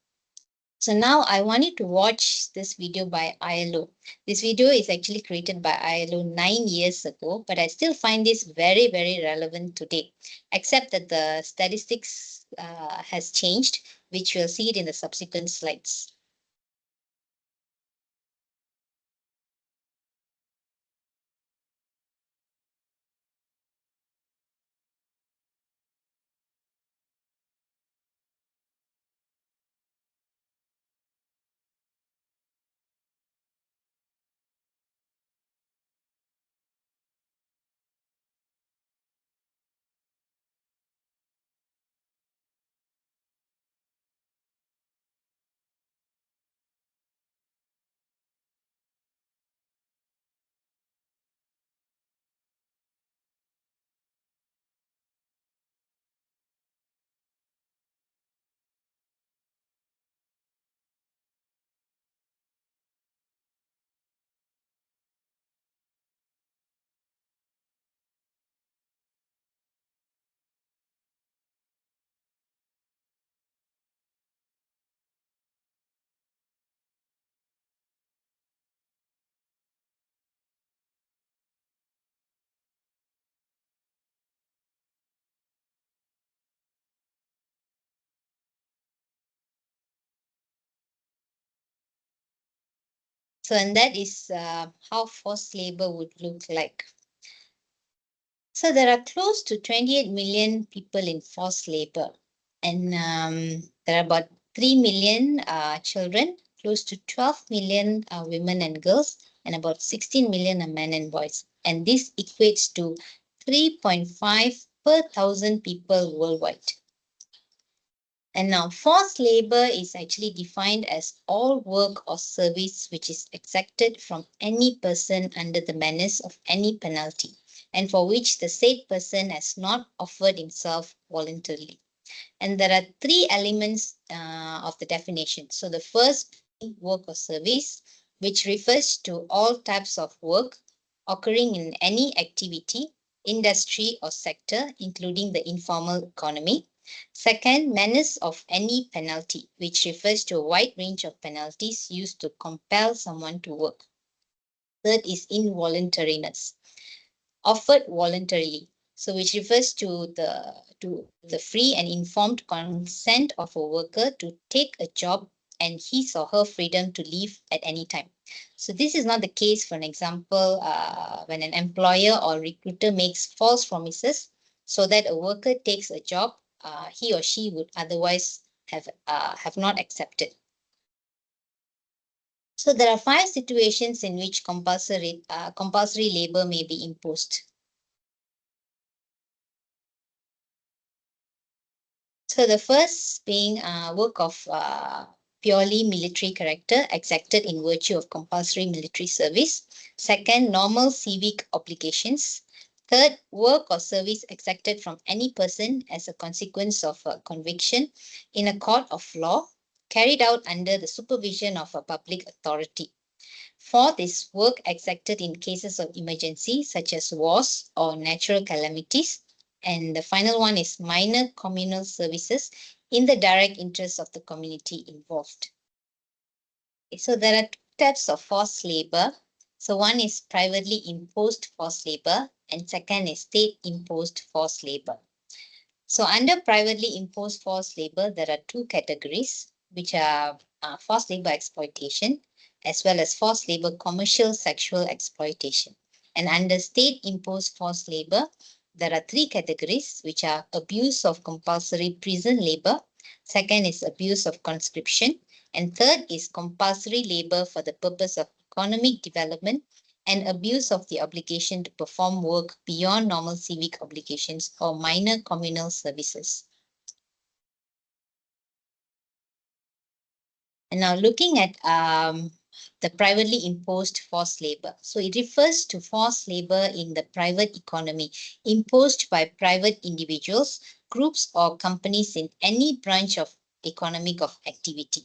So now I want you to watch this video by ILO. This video is actually created by ILO 9 years ago, but I still find this very, very relevant today, except that the statistics has changed, which we'll see it in the subsequent slides. So, and that is how forced labor would look like. So there are close to 28 million people in forced labor, and there are about 3 million children, close to 12 million women and girls, and about 16 million are men and boys. And this equates to 3.5 per thousand people worldwide. And now forced labor is actually defined as all work or service which is exacted from any person under the menace of any penalty, and for which the said person has not offered himself voluntarily. And there are three elements of the definition. So the first being work or service, which refers to all types of work occurring in any activity, industry or sector, including the informal economy. Second, menace of any penalty, which refers to a wide range of penalties used to compel someone to work. Third is involuntariness, offered voluntarily, so which refers to the free and informed consent of a worker to take a job and his or her freedom to leave at any time. So this is not the case, for an example, when an employer or recruiter makes false promises so that a worker takes a job he or she would otherwise have not accepted. So there are 5 situations in which compulsory labor may be imposed. So the first being work of purely military character exacted in virtue of compulsory military service. Second, normal civic obligations. Third, work or service exacted from any person as a consequence of a conviction in a court of law carried out under the supervision of a public authority. Fourth is work exacted in cases of emergency such as wars or natural calamities. And the final one is minor communal services in the direct interest of the community involved. So there are 2 types of forced labor. So one is privately imposed forced labor, and second is state imposed forced labor. So under privately imposed forced labor, there are 2 categories, which are forced labor exploitation, as well as forced labor commercial sexual exploitation. And under state imposed forced labor, there are 3 categories, which are abuse of compulsory prison labor. Second is abuse of conscription. And third is compulsory labor for the purpose of economic development and abuse of the obligation to perform work beyond normal civic obligations or minor communal services. And now looking at the privately imposed forced labor. So it refers to forced labor in the private economy imposed by private individuals, groups, or companies in any branch of economic of activity.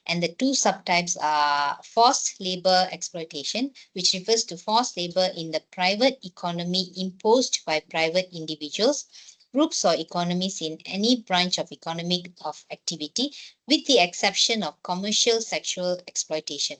And the two subtypes are forced labor exploitation, which refers to forced labor in the private economy imposed by private individuals, groups, or economies in any branch of economic of activity, with the exception of commercial sexual exploitation.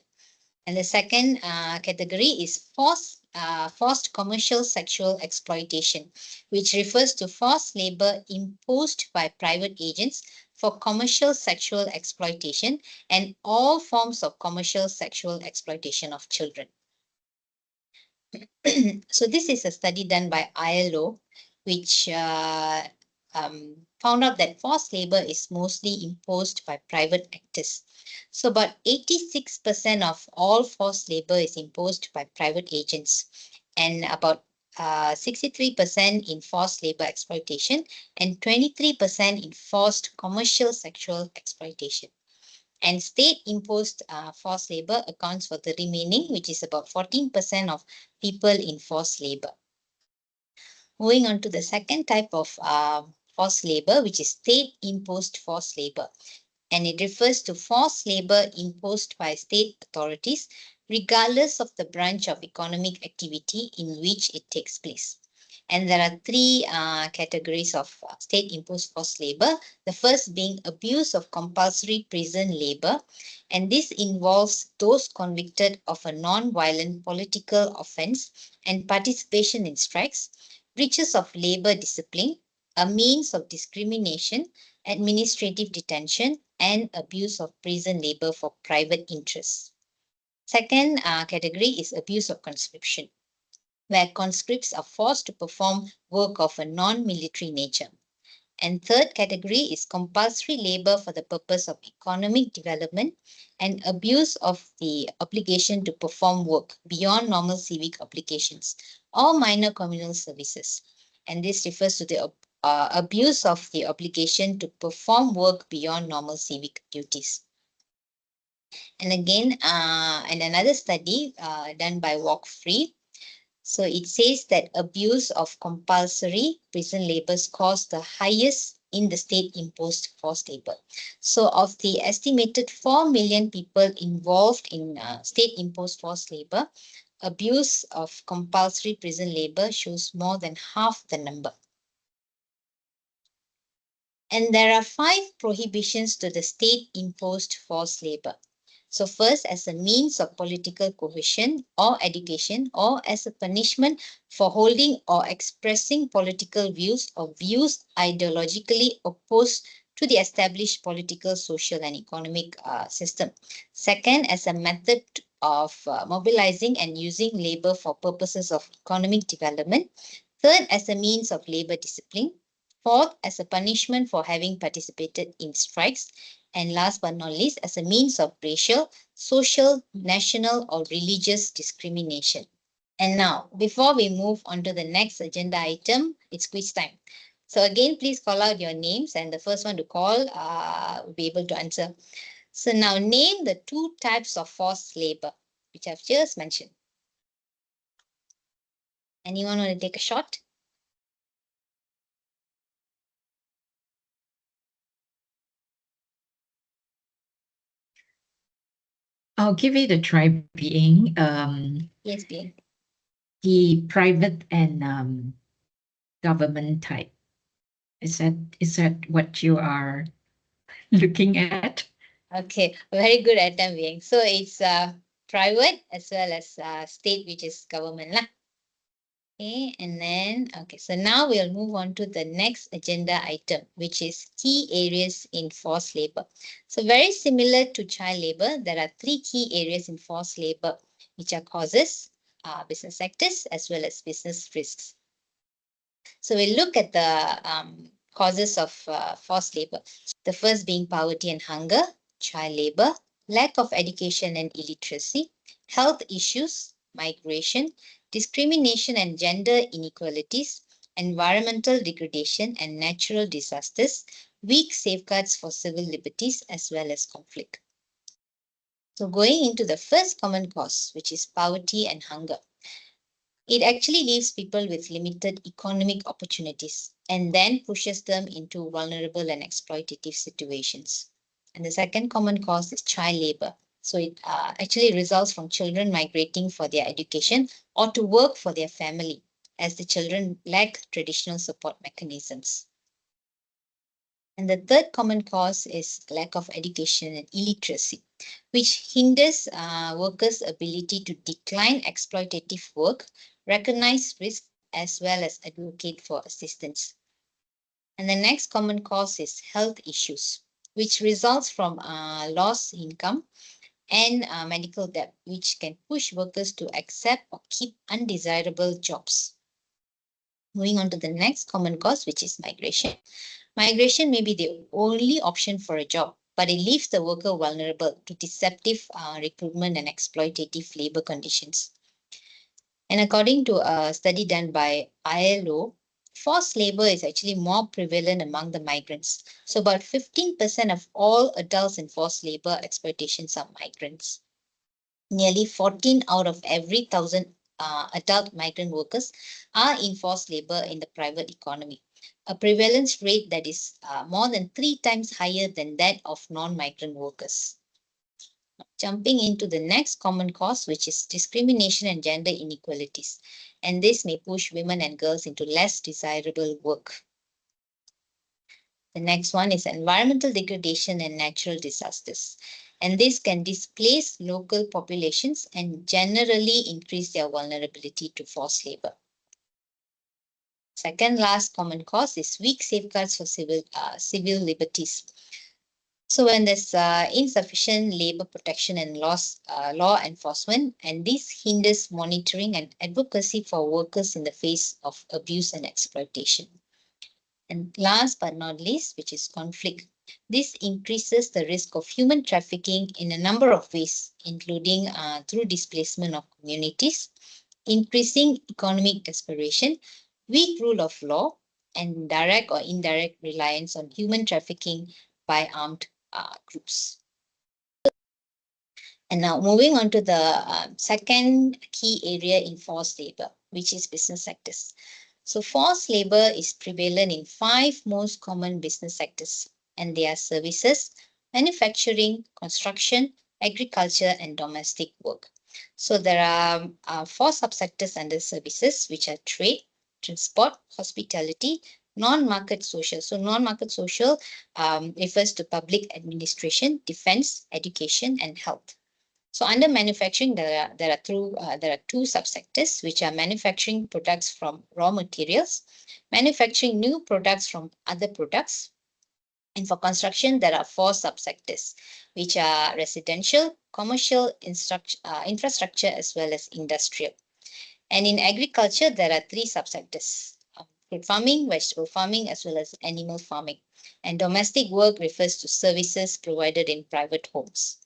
And the second category is forced commercial sexual exploitation, which refers to forced labor imposed by private agents for commercial sexual exploitation and all forms of commercial sexual exploitation of children. So this is a study done by ILO, which found out that forced labor is mostly imposed by private actors. So about 86% of all forced labor is imposed by private agents, and about 63% in forced labor exploitation and 23% in forced commercial sexual exploitation. And state-imposed forced labor accounts for the remaining, which is about 14% of people in forced labor. Moving on to the second type of forced labor, which is state-imposed forced labor. And it refers to forced labor imposed by state authorities, regardless of the branch of economic activity in which it takes place. And there are three categories of state-imposed forced labor. The first being abuse of compulsory prison labor. And this involves those convicted of a non-violent political offense and participation in strikes, breaches of labor discipline, a means of discrimination, administrative detention, and abuse of prison labor for private interests. Second category is abuse of conscription, where conscripts are forced to perform work of a non-military nature. And third category is compulsory labor for the purpose of economic development and abuse of the obligation to perform work beyond normal civic obligations or minor communal services. And this refers to the abuse of the obligation to perform work beyond normal civic duties. And again, in another study done by Walk Free, so it says that abuse of compulsory prison labor scores the highest in the state-imposed forced labor. So of the estimated 4 million people involved in state-imposed forced labor, abuse of compulsory prison labor shows more than half the number. And there are 5 prohibitions to the state-imposed forced labor. So first, as a means of political cohesion or education, or as a punishment for holding or expressing political views or views ideologically opposed to the established political, social, and economic system. Second, as a method of mobilizing and using labor for purposes of economic development. Third, as a means of labor discipline. Fourth, as a punishment for having participated in strikes. And last but not least, as a means of racial, social, national, or religious discrimination. And now, before we move on to the next agenda item, it's quiz time. So again, please call out your names, and the first one to call will be able to answer. So now name the 2 types of forced labor, which I've just mentioned. Anyone want to take a shot? I'll give it a try, being Yes, Bien. the private and government type. Is that what you are looking at? Okay, very good attempt, Bien. So it's private as well as state, which is government lah. Okay, and then, okay, so now we'll move on to the next agenda item, which is key areas in forced labor. So very similar to child labor, there are 3 key areas in forced labor, which are causes, business sectors, as well as business risks. So we'll look at the causes of forced labor. The first being poverty and hunger, child labor, lack of education and illiteracy, health issues, migration, discrimination and gender inequalities, environmental degradation and natural disasters, weak safeguards for civil liberties, as well as conflict. So going into the first common cause, which is poverty and hunger. It actually leaves people with limited economic opportunities and then pushes them into vulnerable and exploitative situations. And the second common cause is child labor. So it actually results from children migrating for their education or to work for their family, as the children lack traditional support mechanisms. And the third common cause is lack of education and illiteracy, which hinders workers' ability to decline exploitative work, recognize risk, as well as advocate for assistance. And the next common cause is health issues, which results from lost income and medical debt, which can push workers to accept or keep undesirable jobs. Moving on to the next common cause, which is migration. Migration may be the only option for a job, but it leaves the worker vulnerable to deceptive recruitment and exploitative labor conditions. And according to a study done by ILO, forced labor is actually more prevalent among the migrants. So about 15% of all adults in forced labor exploitations are migrants. Nearly 14 out of every 1,000 adult migrant workers are in forced labor in the private economy, a prevalence rate that is more than 3 times higher than that of non-migrant workers. Jumping into the next common cause, which is discrimination and gender inequalities. And this may push women and girls into less desirable work. The next one is environmental degradation and natural disasters. And this can displace local populations and generally increase their vulnerability to forced labor. Second last common cause is weak safeguards for civil liberties. So when there's insufficient labor protection and law enforcement, and this hinders monitoring and advocacy for workers in the face of abuse and exploitation. And last but not least, which is conflict. This increases the risk of human trafficking in a number of ways, including through displacement of communities, increasing economic desperation, weak rule of law, and direct or indirect reliance on human trafficking by armed groups. And now moving on to the second key area in forced labor, which is business sectors. So forced labor is prevalent in 5 most common business sectors, and they are services, manufacturing, construction, agriculture, and domestic work. So there are 4 subsectors under services, which are trade, transport, hospitality, non-market social. So non-market social refers to public administration, defense, education, and health. So under manufacturing, there are 2 subsectors, which are manufacturing products from raw materials, manufacturing new products from other products. And for construction, there are 4 subsectors, which are residential, commercial, infrastructure, as well as industrial. And in agriculture, there are 3 subsectors: fruit farming, vegetable farming, as well as animal farming. And domestic work refers to services provided in private homes.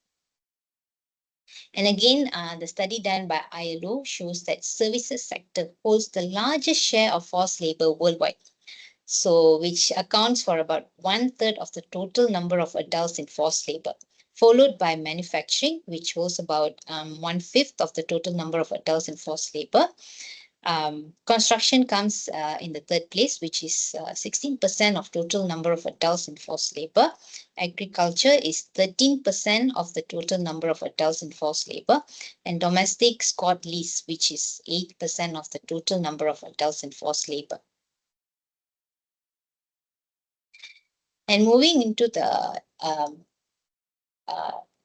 And again, the study done by ILO shows that services sector holds the largest share of forced labor worldwide. So, which accounts for about 1/3 of the total number of adults in forced labor, followed by manufacturing, which holds about 1/5 of the total number of adults in forced labor. Construction comes in the 3rd place, which is 16% of total number of adults in forced labor. Agriculture is 13% of the total number of adults in forced labor. And domestic squad lease, which is 8% of the total number of adults in forced labor. And moving into the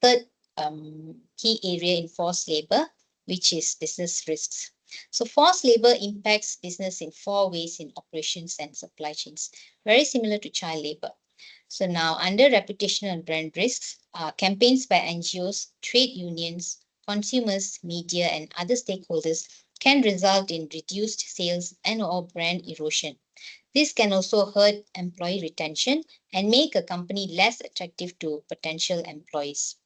third key area in forced labor, which is business risks. So forced labor impacts business in 4 ways in operations and supply chains, very similar to child labor. So now under reputational and brand risks, campaigns by NGOs, trade unions, consumers, media, and other stakeholders can result in reduced sales and or brand erosion. This can also hurt employee retention and make a company less attractive to potential employees.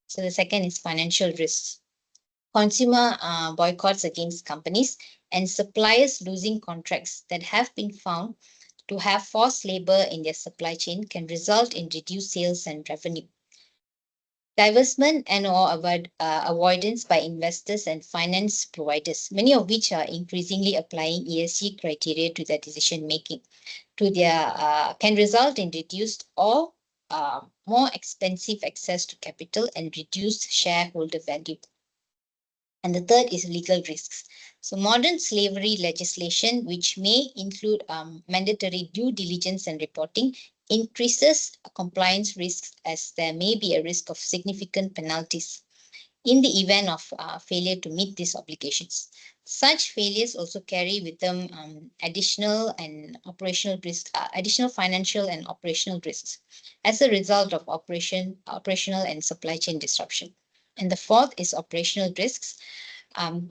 So the second is financial risks. Consumer boycotts against companies and suppliers losing contracts that have been found to have forced labor in their supply chain can result in reduced sales and revenue. divestment and or avoidance by investors and finance providers, many of which are increasingly applying ESG criteria to their decision making, can result in reduced or more expensive access to capital and reduced shareholder value. And the third is legal risks. So modern slavery legislation, which may include mandatory due diligence and reporting, increases compliance risks as there may be a risk of significant penalties in the event of failure to meet these obligations. Such failures also carry with them additional financial and operational risks as a result of operational and supply chain disruption. And the fourth is operational risks.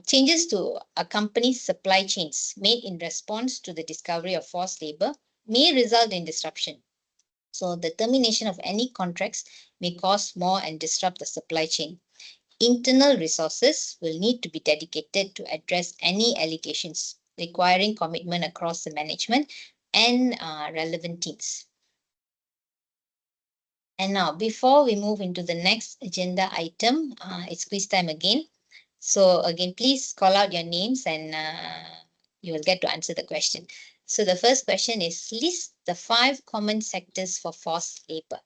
Changes to a company's supply chains made in response to the discovery of forced labor may result in disruption. So the termination of any contracts may cost more and disrupt the supply chain. Internal resources will need to be dedicated to address any allegations, requiring commitment across the management and relevant teams. And now, before we move into the next agenda item, it's quiz time again. So again, please call out your names and you will get to answer the question. So the first question is, list the 5 common sectors for forced labor.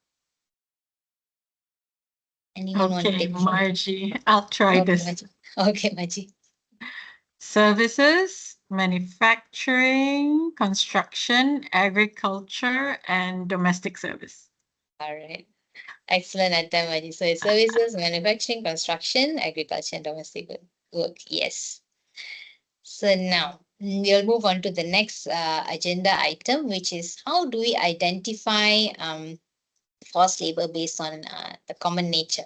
Anyone want to Okay, take the floor? Margie, I'll try Okay, this. Margie. Okay, Margie. Services, manufacturing, construction, agriculture, and domestic service. All right. Excellent attempt, Margie. So it's services, manufacturing, construction, agriculture, and domestic work. Yes. So now we'll move on to the next agenda item, which is how do we identify forced labor based on the common nature.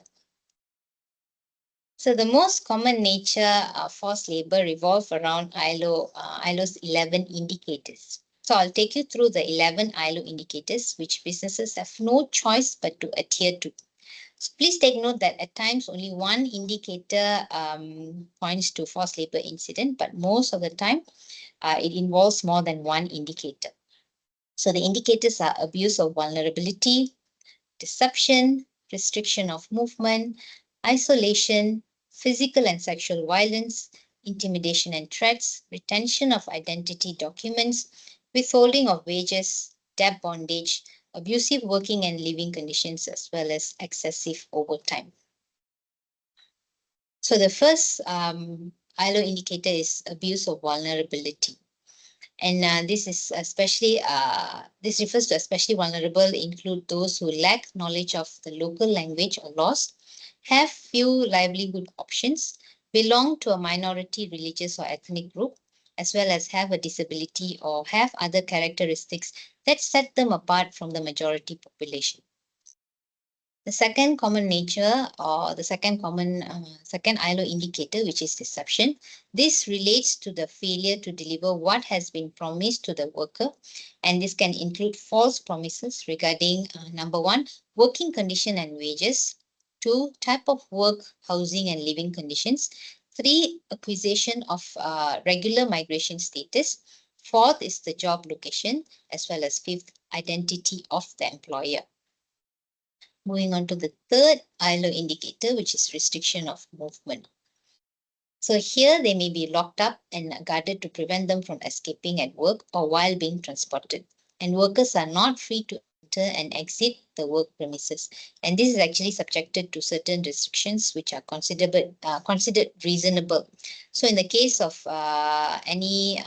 So the most common nature of forced labor revolve around ILO's 11 indicators. So I'll take you through the 11 ILO indicators, which businesses have no choice but to adhere to. So please take note that at times only one indicator points to forced labor incident, but most of the time it involves more than one indicator. So the indicators are abuse of vulnerability, deception, restriction of movement, isolation, physical and sexual violence, intimidation and threats, retention of identity documents, withholding of wages, debt bondage, abusive working and living conditions, as well as excessive overtime. So the first ILO indicator is abuse of vulnerability. And this refers to especially vulnerable include those who lack knowledge of the local language or laws, have few livelihood options, belong to a minority religious or ethnic group, as well as have a disability or have other characteristics that set them apart from the majority population. The second common nature or the second ILO indicator, which is deception. This relates to the failure to deliver what has been promised to the worker. And this can include false promises regarding number 1, working condition and wages. 2, type of work, housing and living conditions. 3, acquisition of regular migration status. 4th is the job location, as well as 5th, identity of the employer. Moving on to the third ILO indicator, which is restriction of movement. So here they may be locked up and guarded to prevent them from escaping at work or while being transported. And workers are not free to enter and exit the work premises. And this is actually subjected to certain restrictions which are considered reasonable. So in the case of any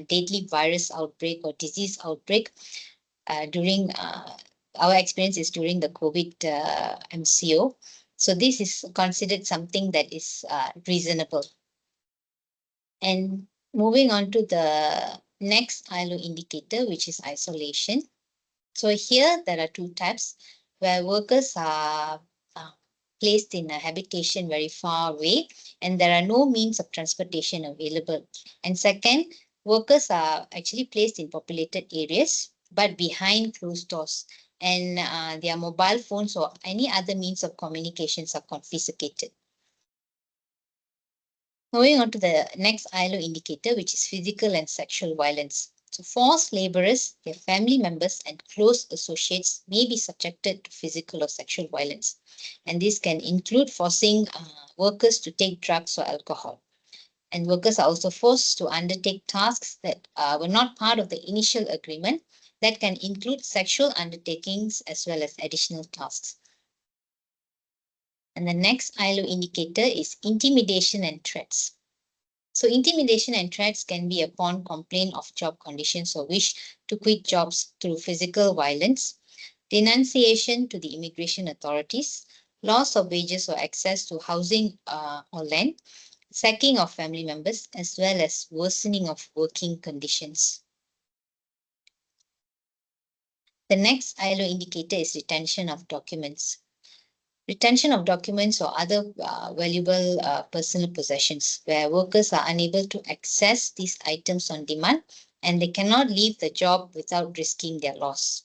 deadly virus outbreak or disease outbreak during our experience is during the COVID MCO. So this is considered something that is reasonable. And moving on to the next ILO indicator, which is isolation. So here there are 2 types where workers are placed in a habitation very far away and there are no means of transportation available. And second, workers are actually placed in populated areas but behind closed doors, and their mobile phones or any other means of communications are confiscated. Moving on to the next ILO indicator, which is physical and sexual violence. So forced laborers, their family members, and close associates may be subjected to physical or sexual violence. And this can include forcing workers to take drugs or alcohol. And workers are also forced to undertake tasks that were not part of the initial agreement, that can include sexual undertakings as well as additional tasks. And the next ILO indicator is intimidation and threats. So intimidation and threats can be upon complaint of job conditions or wish to quit jobs through physical violence, denunciation to the immigration authorities, loss of wages or access to housing or land, sacking of family members, as well as worsening of working conditions. The next ILO indicator is retention of documents. Retention of documents or other valuable personal possessions, where workers are unable to access these items on demand and they cannot leave the job without risking their loss.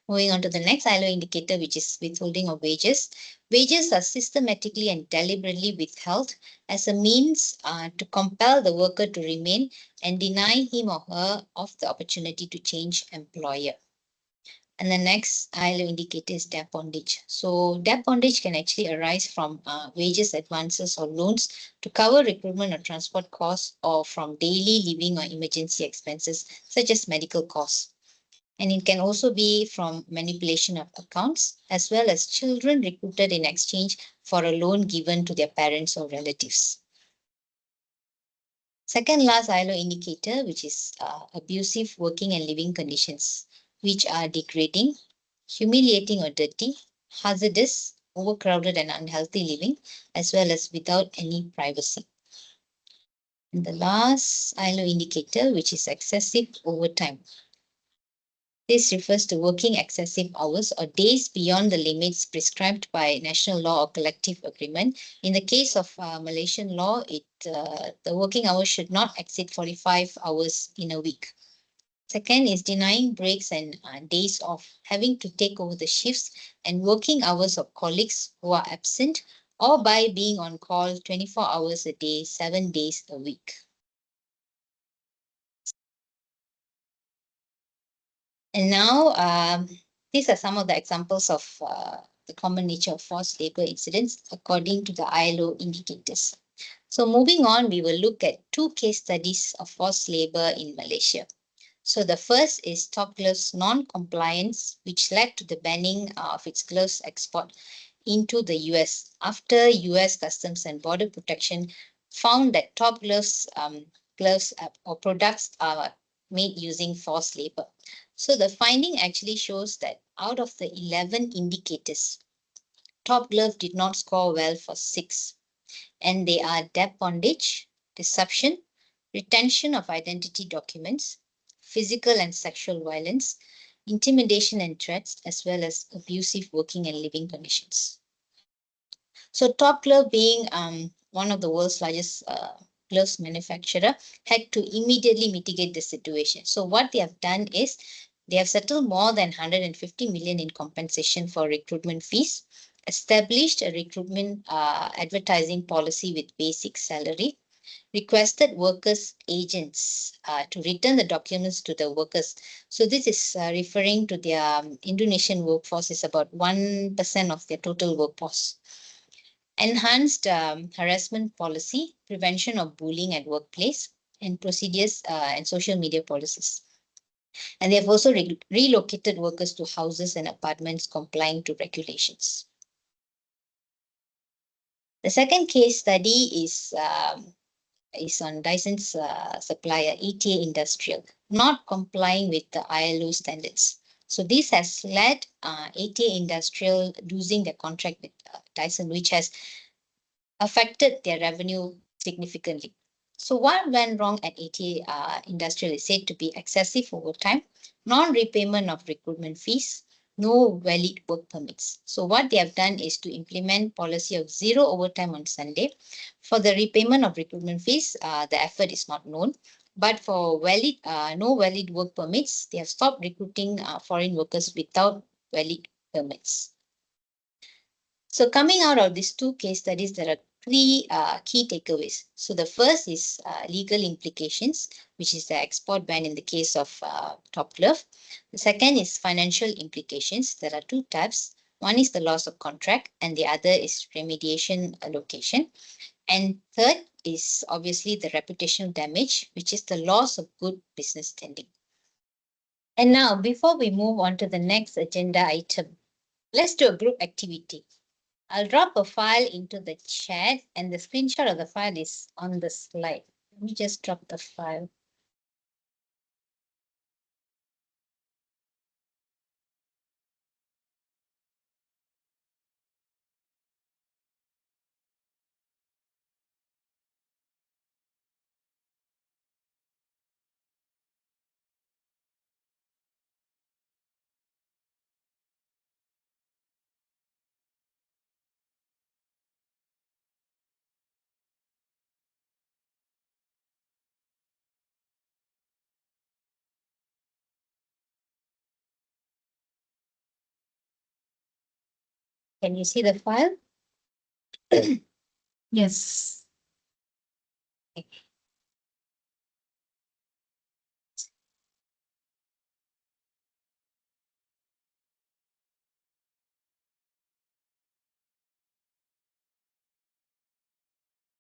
Moving on to the next ILO indicator, which is withholding of wages. Wages are systematically and deliberately withheld as a means to compel the worker to remain and deny him or her of the opportunity to change employer. And the next ILO indicator is debt bondage. So debt bondage can actually arise from wages, advances, or loans to cover recruitment or transport costs, or from daily living or emergency expenses such as medical costs. And it can also be from manipulation of accounts, as well as children recruited in exchange for a loan given to their parents or relatives. Second last ILO indicator, which is abusive working and living conditions, which are degrading, humiliating or dirty, hazardous, overcrowded and unhealthy living, as well as without any privacy. And the last ILO indicator, which is excessive overtime. This refers to working excessive hours or days beyond the limits prescribed by national law or collective agreement. In the case of Malaysian law, the working hours should not exceed 45 hours in a week. Second is denying breaks and days off, having to take over the shifts and working hours of colleagues who are absent, or by being on call 24 hours a day, 7 days a week. And now, these are some of the examples of the common nature of forced labor incidents according to the ILO indicators. So moving on, we will look at 2 case studies of forced labor in Malaysia. So the first is Top Glove's non-compliance, which led to the banning of its gloves export into the US after US Customs and Border Protection found that Top Glove's gloves or products are made using forced labor. So the finding actually shows that out of the 11 indicators, Top Glove did not score well for 6. And they are debt bondage, deception, retention of identity documents, physical and sexual violence, intimidation and threats, as well as abusive working and living conditions. So Top Glove, being one of the world's largest gloves manufacturer, had to immediately mitigate the situation. So what they have done is they have settled more than 150 million in compensation for recruitment fees, established a recruitment advertising policy with basic salary, requested workers' agents to return the documents to the workers. So this is referring to their Indonesian workforce is about 1% of their total workforce. Enhanced harassment policy, prevention of bullying at workplace, and procedures and social media policies. And they have also relocated workers to houses and apartments complying to regulations. The second case study is on Dyson's supplier, ETA Industrial, not complying with the ILO standards. So this has led ETA Industrial losing their contract with Dyson, which has affected their revenue significantly. So what went wrong at ETA Industrial is said to be excessive overtime, non-repayment of recruitment fees, no valid work permits. So what they have done is to implement policy of 0 overtime on Sunday. For the repayment of recruitment fees, the effort is not known. But for no valid work permits, they have stopped recruiting foreign workers without valid permits. So coming out of these 2 case studies, there are three key takeaways. So the first is legal implications, which is the export ban in the case of Top Glove. The second is financial implications. There are two types. One is the loss of contract and the other is remediation allocation. And third is obviously the reputational damage, which is the loss of good business standing. And now, before we move on to the next agenda item, let's do a group activity. I'll drop a file into the chat and the screenshot of the file is on the slide. Let me just drop the file. Can you see the file? Yes.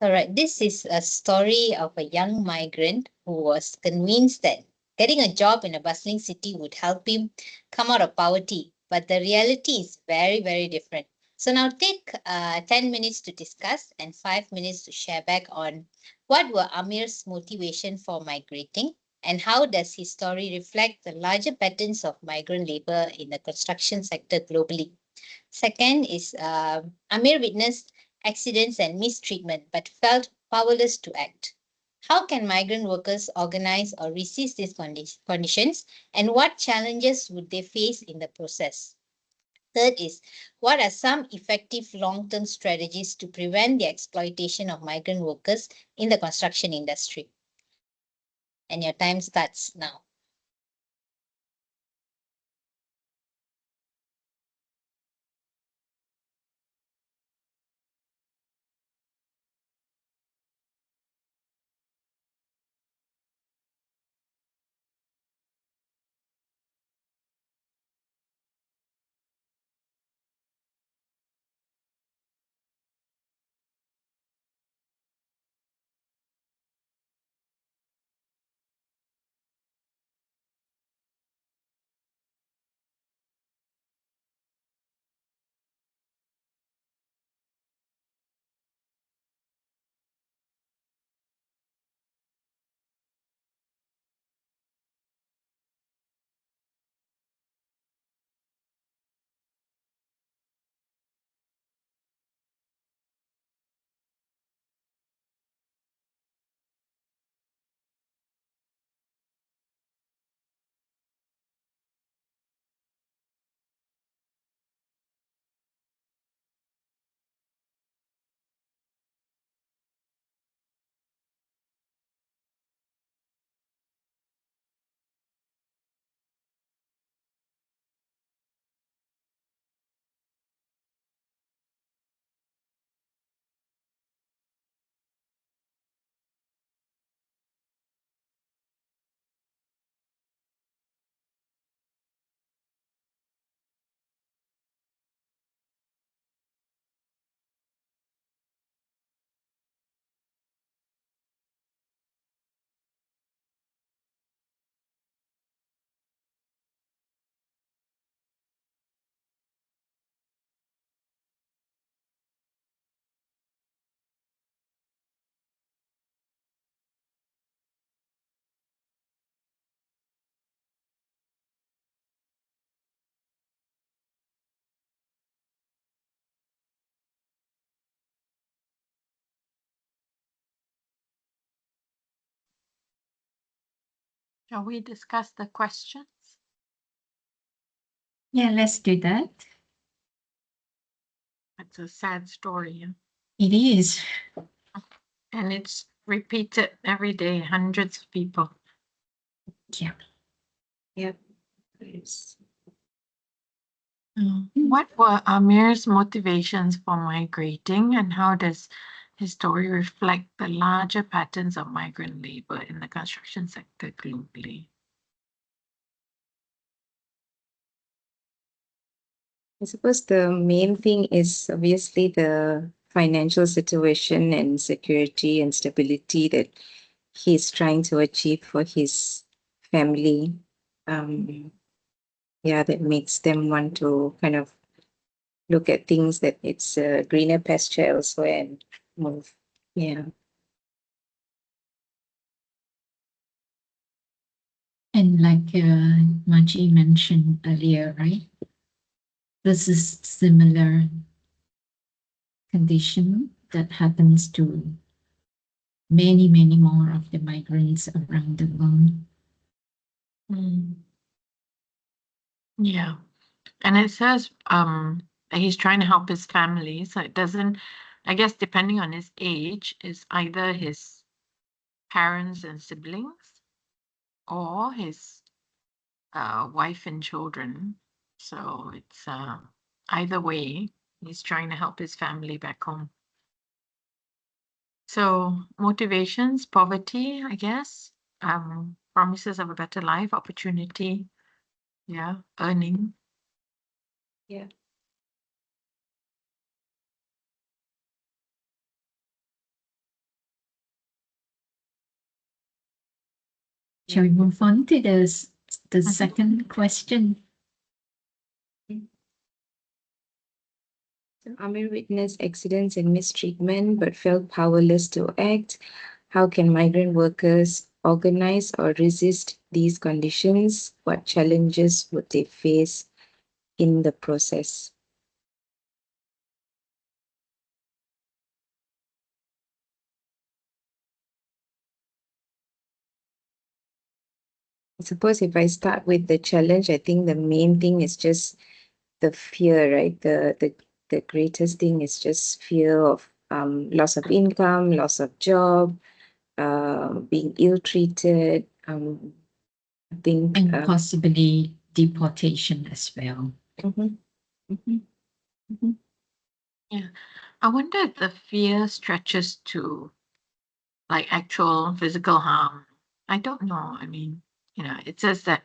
All right, this is a story of a young migrant who was convinced that getting a job in a bustling city would help him come out of poverty. But the reality is very, very different. So now take 10 minutes to discuss and 5 minutes to share back on what were Amir's motivation for migrating and how does his story reflect the larger patterns of migrant labor in the construction sector globally. Second is Amir witnessed accidents and mistreatment but felt powerless to act. How can migrant workers organize or resist these conditions and what challenges would they face in the process? Third is, what are some effective long-term strategies to prevent the exploitation of migrant workers in the construction industry? And your time starts now. Shall we discuss the questions? Yeah, let's do that. It's a sad story, It is. and it's repeated every day, hundreds of people. Yeah. Yes. What were Amir's motivations for migrating, and how does his story reflect the larger patterns of migrant labor in the construction sector globally? I suppose the main thing is obviously the financial situation and security and stability that he's trying to achieve for his family. Yeah, that makes them want to kind of look at things that it's a greener pasture elsewhere and move. Yeah. And like Margie mentioned earlier, right? This is similar condition that happens to many, many more of the migrants around the world. Yeah. And it says that he's trying to help his family. So it doesn't, I guess, depending on his age, is either his parents and siblings or his wife and children. So it's either way, he's trying to help his family back home. So motivations, poverty, I guess, promises of a better life, opportunity, yeah, earning. Yeah. Shall we move on to the second question? So Amir witnessed accidents and mistreatment but felt powerless to act. How can migrant workers organize or resist these conditions? What challenges would they face in the process? I suppose if I start with the challenge, I think the main thing is just the fear, right? The greatest thing is just fear of loss of income, loss of job, being ill-treated. I think And possibly deportation as well. Yeah. I wonder if the fear stretches to like actual physical harm. I don't know. I mean, it says that,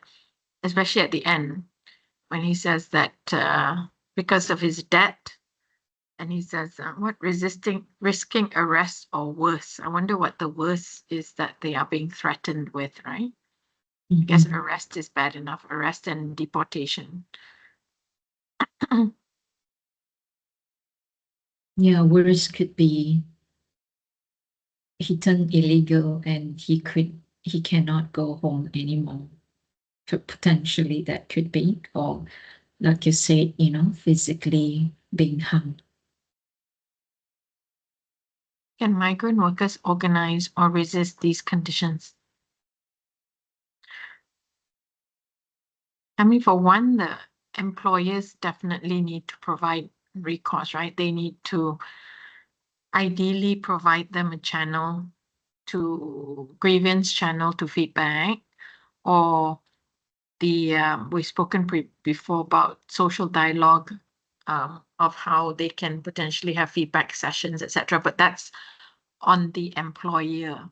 especially at the end, when he says that because of his debt, and he says, what risking arrest or worse. I wonder what the worst is that they are being threatened with, right? I guess arrest is bad enough, arrest and deportation. Yeah, worse could be he turned illegal and he cannot go home anymore. Potentially that could be, or like you said, physically being harmed. Can migrant workers organize or resist these conditions? I mean, for one, the employers definitely need to provide recourse, right? They need to ideally provide them a channel to grievance channel to feedback, or the we've spoken before about social dialogue of how they can potentially have feedback sessions, etc. But that's on the employer.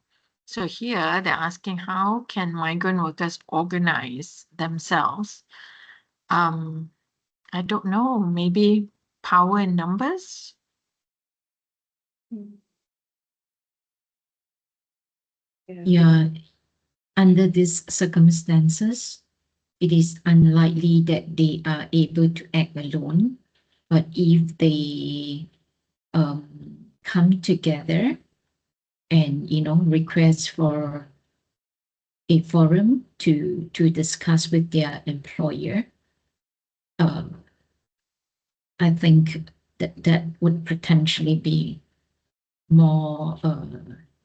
So here they're asking, how can migrant workers organize themselves? I don't know, maybe power in numbers? Yeah, under these circumstances, it is unlikely that they are able to act alone. But if they come together and request for a forum to discuss with their employer, I think that would potentially be more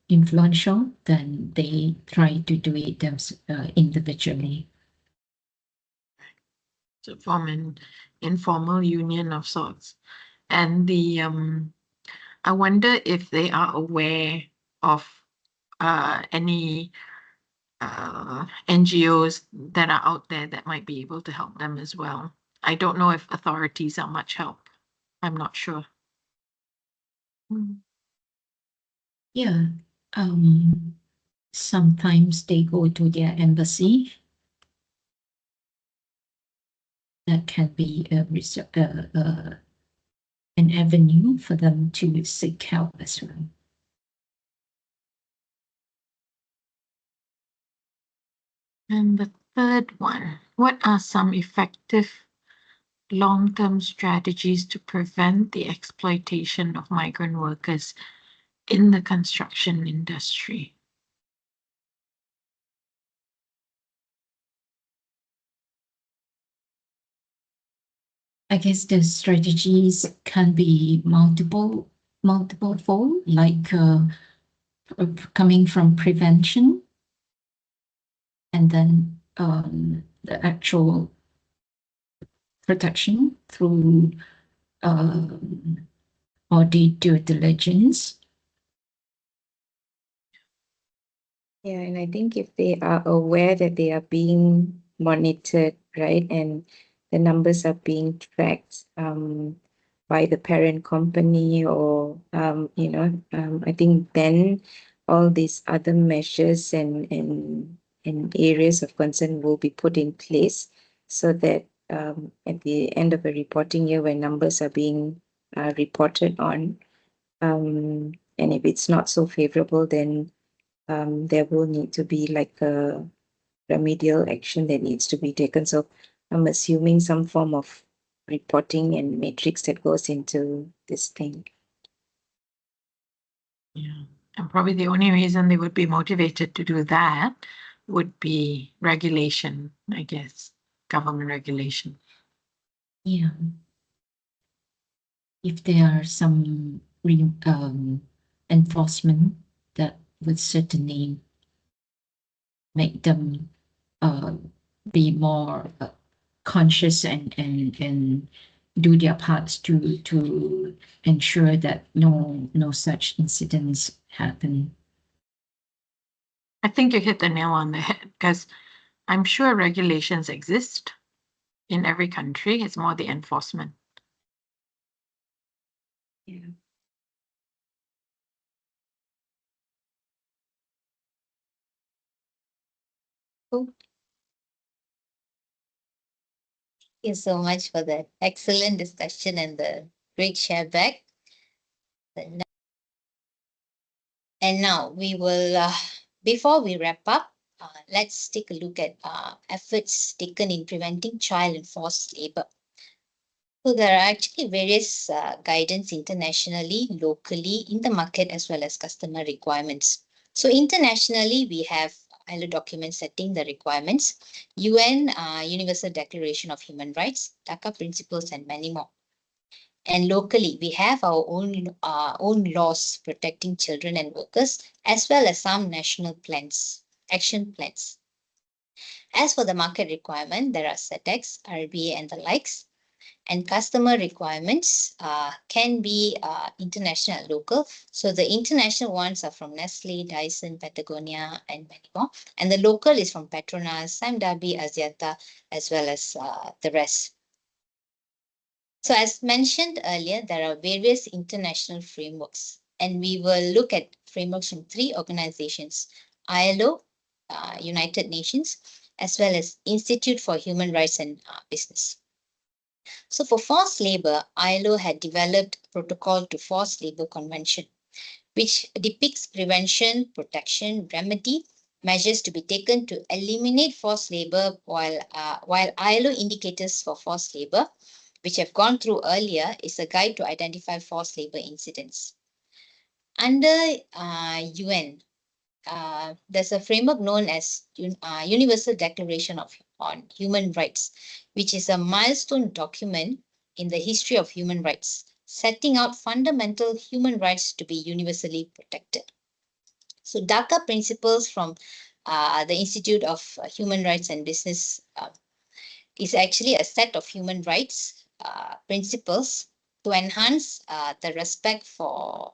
influential than they try to do it individually. To form an informal union of sorts. And the I wonder if they are aware of any NGOs that are out there that might be able to help them as well. I don't know if authorities are much help. I'm not sure. Yeah. Sometimes they go to their embassy. That can be an avenue for them to seek help as well. And the third one, what are some effective long-term strategies to prevent the exploitation of migrant workers in the construction industry? I guess the strategies can be multiple fold, like coming from prevention, and then the actual protection through audit due diligence. Yeah, and I think if they are aware that they are being monitored, right, and the numbers are being tracked by the parent company, or I think then all these other measures and areas of concern will be put in place, so that at the end of a reporting year, when numbers are being reported on, and if it's not so favorable, then there will need to be like a remedial action that needs to be taken. So I'm assuming some form of reporting and matrix that goes into this thing. Yeah. And probably the only reason they would be motivated to do that would be regulation, I guess, government regulation. Yeah. If there are some enforcement, that would certainly make them be more conscious and do their parts to ensure that no such incidents happen. I think you hit the nail on the head, because I'm sure regulations exist in every country. It's more the enforcement. Yeah. Cool. Thank you so much for that excellent discussion and the great share back. And now we will, before we wrap up, let's take a look at efforts taken in preventing child and forced labor. So there are actually various guidance internationally, locally, in the market, as well as customer requirements. So internationally, we have ILO documents setting the requirements, UN Universal Declaration of Human Rights, Dhaka Principles, and many more. And locally, we have our own laws protecting children and workers, as well as some national plans, action plans. As for the market requirement, there are SETEX, RBA, and the likes. And customer requirements can be international and local. So the international ones are from Nestle, Dyson, Patagonia, and many more. And the local is from Petronas, Sime Darby, Axiata, as well as the rest. So as mentioned earlier, there are various international frameworks, and we will look at frameworks from 3 organizations: ILO, United Nations, as well as Institute for Human Rights and Business. So for forced labor, ILO had developed a protocol to forced labor convention, which depicts prevention, protection, remedy, measures to be taken to eliminate forced labor, while ILO indicators for forced labor, which I've gone through earlier, is a guide to identify forced labor incidents. Under UN, there's a framework known as Universal Declaration on Human Rights, which is a milestone document in the history of human rights, setting out fundamental human rights to be universally protected. So Dhaka Principles from the Institute of Human Rights and Business is actually a set of human rights principles to enhance the respect for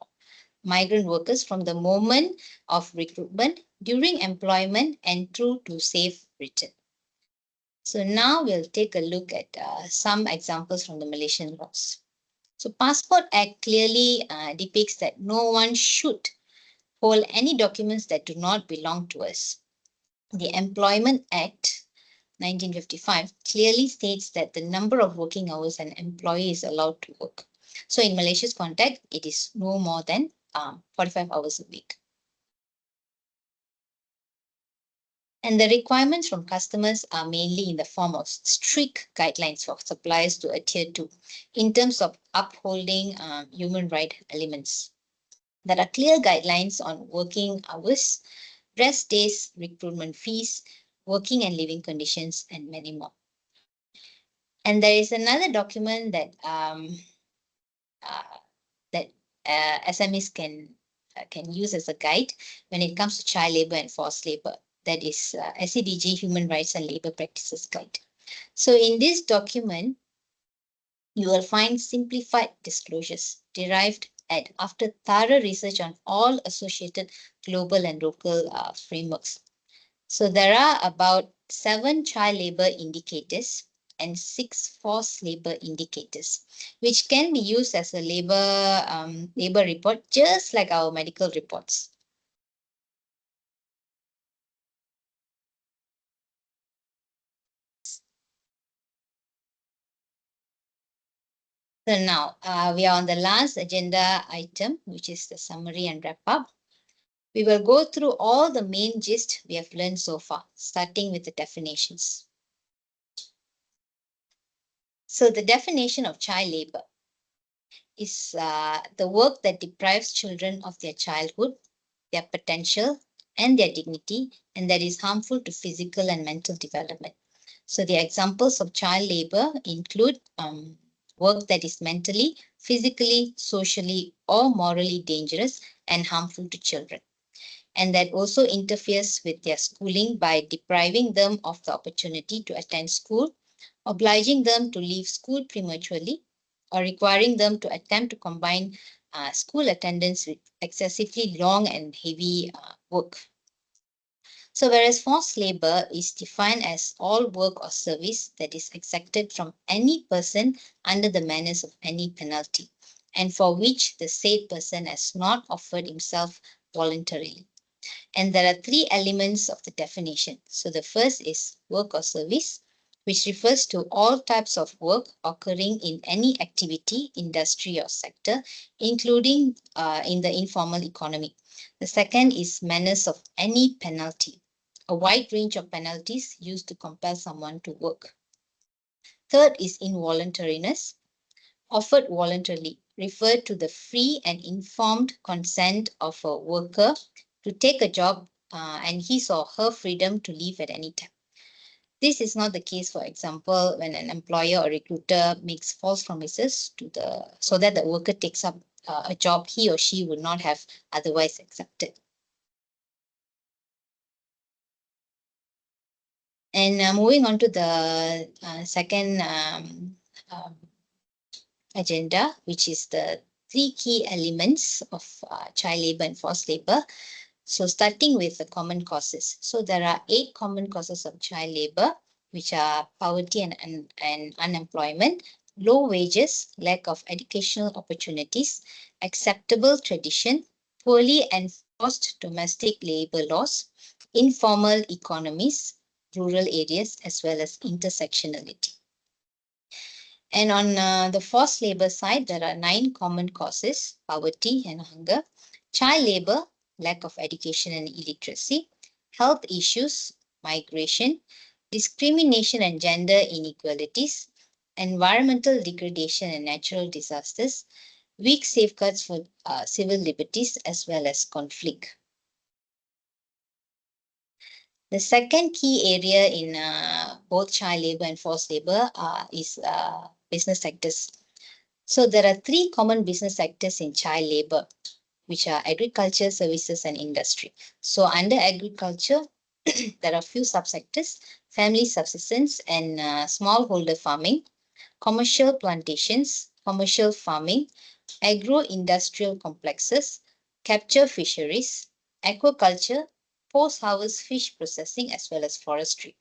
migrant workers from the moment of recruitment, during employment, and through to safe return. So now we'll take a look at some examples from the Malaysian laws. So Passport Act clearly depicts that no one should hold any documents that do not belong to us. The Employment Act 1955 clearly states that the number of working hours an employee is allowed to work. So in Malaysia's context, it is no more than 45 hours a week. And the requirements from customers are mainly in the form of strict guidelines for suppliers to adhere to in terms of upholding human rights elements. There are clear guidelines on working hours, rest days, recruitment fees, working and living conditions, and many more. And there is another document that SMEs can use as a guide when it comes to child labor and forced labor. That is SCDG Human Rights and Labor Practices Guide. So in this document, you will find simplified disclosures derived after thorough research on all associated global and local frameworks. So there are about 7 child labor indicators and 6 forced labor indicators, which can be used as a labor report, just like our medical reports. So now we are on the last agenda item, which is the summary and wrap up. We will go through all the main gist we have learned so far, starting with the definitions. So the definition of child labor is the work that deprives children of their childhood, their potential, and their dignity, and that is harmful to physical and mental development. So the examples of child labor include work that is mentally, physically, socially, or morally dangerous and harmful to children, and that also interferes with their schooling by depriving them of the opportunity to attend school, obliging them to leave school prematurely, or requiring them to attempt to combine school attendance with excessively long and heavy work. So whereas forced labor is defined as all work or service that is exacted from any person under the menace of any penalty, and for which the said person has not offered himself voluntarily. And there are 3 elements of the definition. So the first is work or service, which refers to all types of work occurring in any activity, industry, or sector, including in the informal economy. The second is menace of any penalty, a wide range of penalties used to compel someone to work. Third is involuntariness, offered voluntarily, referred to the free and informed consent of a worker to take a job and his or her freedom to leave at any time. This is not the case, for example, when an employer or recruiter makes false promises so that the worker takes up a job he or she would not have otherwise accepted. And moving on to the second agenda, which is the 3 key elements of child labor and forced labor. So starting with the common causes. So there are 8 common causes of child labor, which are poverty and unemployment, low wages, lack of educational opportunities, acceptable tradition, poorly enforced domestic labor laws, informal economies, rural areas, as well as intersectionality. And on the forced labor side, there are 9 common causes: poverty and hunger, child labor, lack of education and illiteracy, health issues, migration, discrimination and gender inequalities, environmental degradation and natural disasters, weak safeguards for civil liberties, as well as conflict. The second key area in both child labor and forced labor is business sectors. So there are 3 common business sectors in child labor, which are agriculture, services, and industry. So under agriculture, there are few subsectors: family subsistence and smallholder farming, commercial plantations, commercial farming, agro-industrial complexes, capture fisheries, aquaculture, post-harvest fish processing, as well as forestry.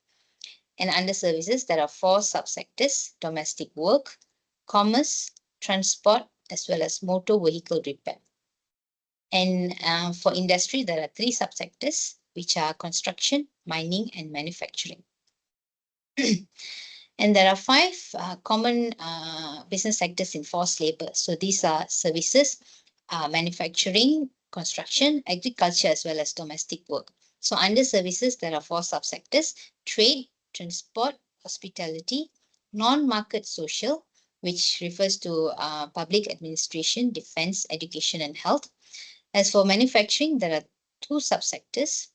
And under services, there are 4 subsectors: domestic work, commerce, transport, as well as motor vehicle repair. And for industry, there are 3 subsectors, which are construction, mining, and manufacturing. And there are 5 common business sectors in forced labor. So these are services, manufacturing, construction, agriculture, as well as domestic work. So under services, there are 4 subsectors: trade, transport, hospitality, non-market social, which refers to public administration, defense, education, and health. As for manufacturing, there are 2 subsectors,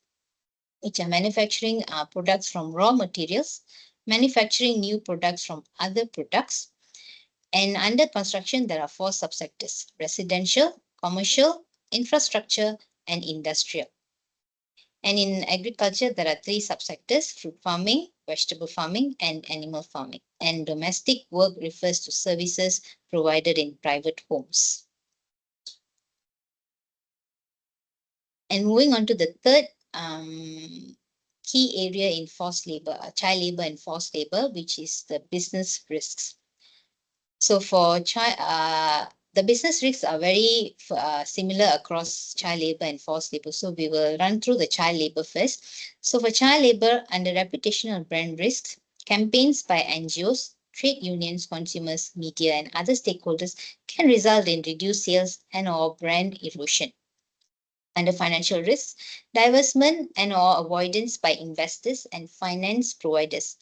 which are manufacturing products from raw materials, manufacturing new products from other products. And under construction, there are 4 subsectors: residential, commercial, infrastructure, and industrial. And in agriculture, there are 3 subsectors: fruit farming, vegetable farming, and animal farming. And domestic work refers to services provided in private homes. And moving on to the third key area in forced labor, child labor and forced labor, which is the business risks. So for the business risks are very similar across child labor and forced labor. So we will run through the child labor first. So for child labor, under reputational brand risks, campaigns by NGOs, trade unions, consumers, media, and other stakeholders can result in reduced sales and/or brand erosion. Under financial risks, divestment and/or avoidance by investors and finance providers,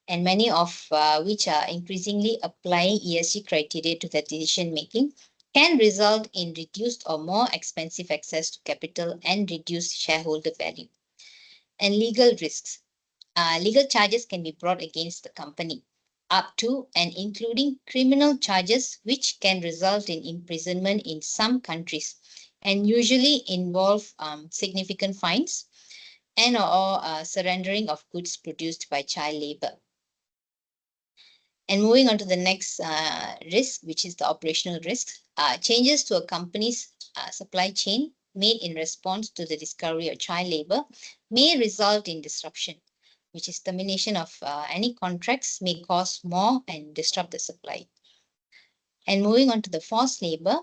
and many of which are increasingly applying ESG criteria to their decision making, can result in reduced or more expensive access to capital and reduced shareholder value. And legal risks. Legal charges can be brought against the company, up to and including criminal charges, which can result in imprisonment in some countries and usually involve significant fines and/or surrendering of goods produced by child labor. And moving on to the next risk, which is the operational risk. Changes to a company's supply chain made in response to the discovery of child labor may result in disruption, which is termination of any contracts may cause more and disrupt the supply. And moving on to the forced labor,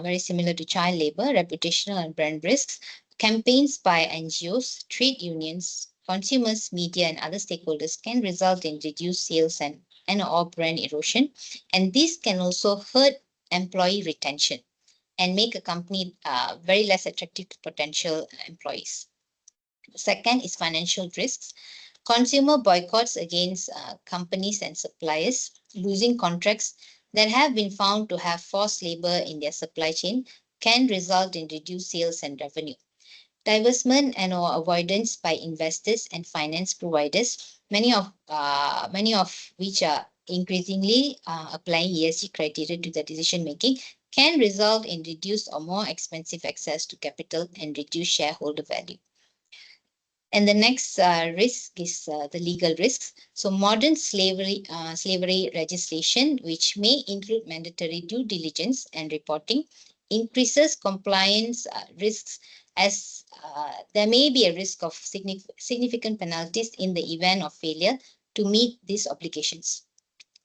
very similar to child labor, reputational and brand risks. Campaigns by NGOs, trade unions, consumers, media, and other stakeholders can result in reduced sales and/or brand erosion. And this can also hurt employee retention and make a company very less attractive to potential employees. Second is financial risks. Consumer boycotts against companies and suppliers losing contracts that have been found to have forced labor in their supply chain can result in reduced sales and revenue. Divestment and/or avoidance by investors and finance providers, many of which are increasingly applying ESG criteria to their decision making, can result in reduced or more expensive access to capital and reduced shareholder value. And the next risk is the legal risks. So modern slavery legislation, which may include mandatory due diligence and reporting, increases compliance risks, as there may be a risk of significant penalties in the event of failure to meet these obligations.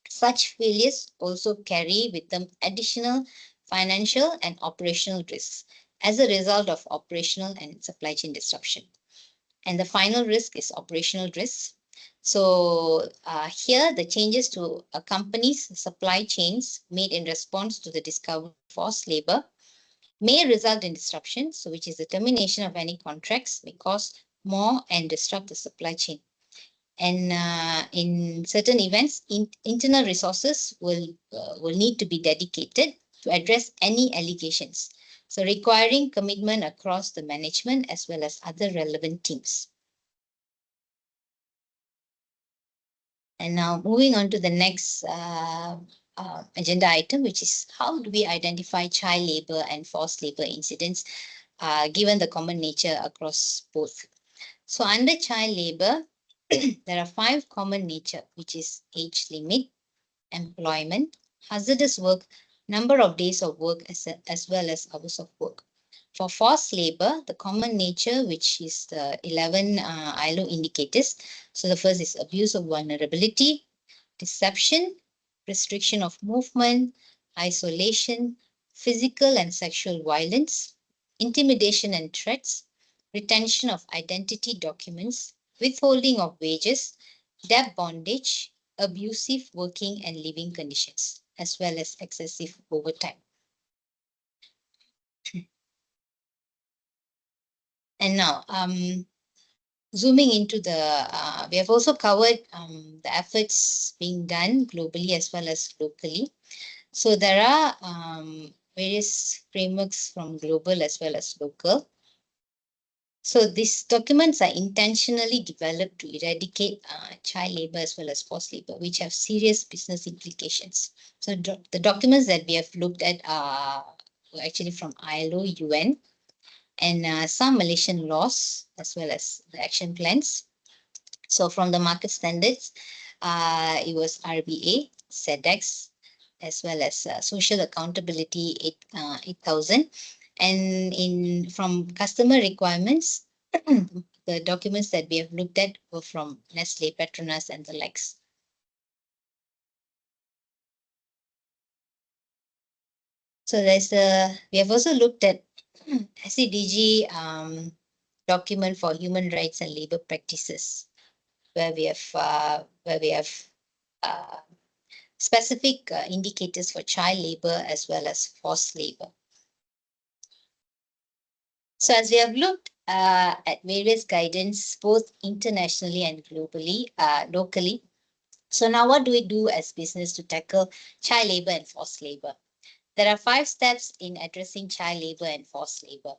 Such failures also carry with them additional financial and operational risks as a result of operational and supply chain disruption. And the final risk is operational risks. So here, the changes to a company's supply chains made in response to the discovery of forced labor may result in disruption, so which is the termination of any contracts may cause more and disrupt the supply chain. And in certain events, internal resources will need to be dedicated to address any allegations, so requiring commitment across the management as well as other relevant teams. And now moving on to the next agenda item, which is how do we identify child labor and forced labor incidents given the common nature across both. So under child labor, there are 5 common nature, which is age limit, employment, hazardous work, number of days of work, as well as hours of work. For forced labor, the common nature, which is the 11 ILO indicators. So the first is abuse of vulnerability, deception, restriction of movement, isolation, physical and sexual violence, intimidation and threats, retention of identity documents, withholding of wages, debt bondage, abusive working and living conditions, as well as excessive overtime. And now, zooming into we have also covered the efforts being done globally as well as locally. So there are various frameworks from global as well as local. So these documents are intentionally developed to eradicate child labor as well as forced labor, which have serious business implications. So the documents that we have looked at were actually from ILO, UN, and some Malaysian laws as well as the action plans. So from the market standards, it was RBA, SEDEX, as well as Social Accountability 8000. And from customer requirements, the documents that we have looked at were from Nestle, Petronas, and the likes. So we have also looked at SCDG document for human rights and labor practices, where we have specific indicators for child labor as well as forced labor. So as we have looked at various guidance, both internationally and globally, locally. So now what do we do as business to tackle child labor and forced labor? There are 5 steps in addressing child labor and forced labor,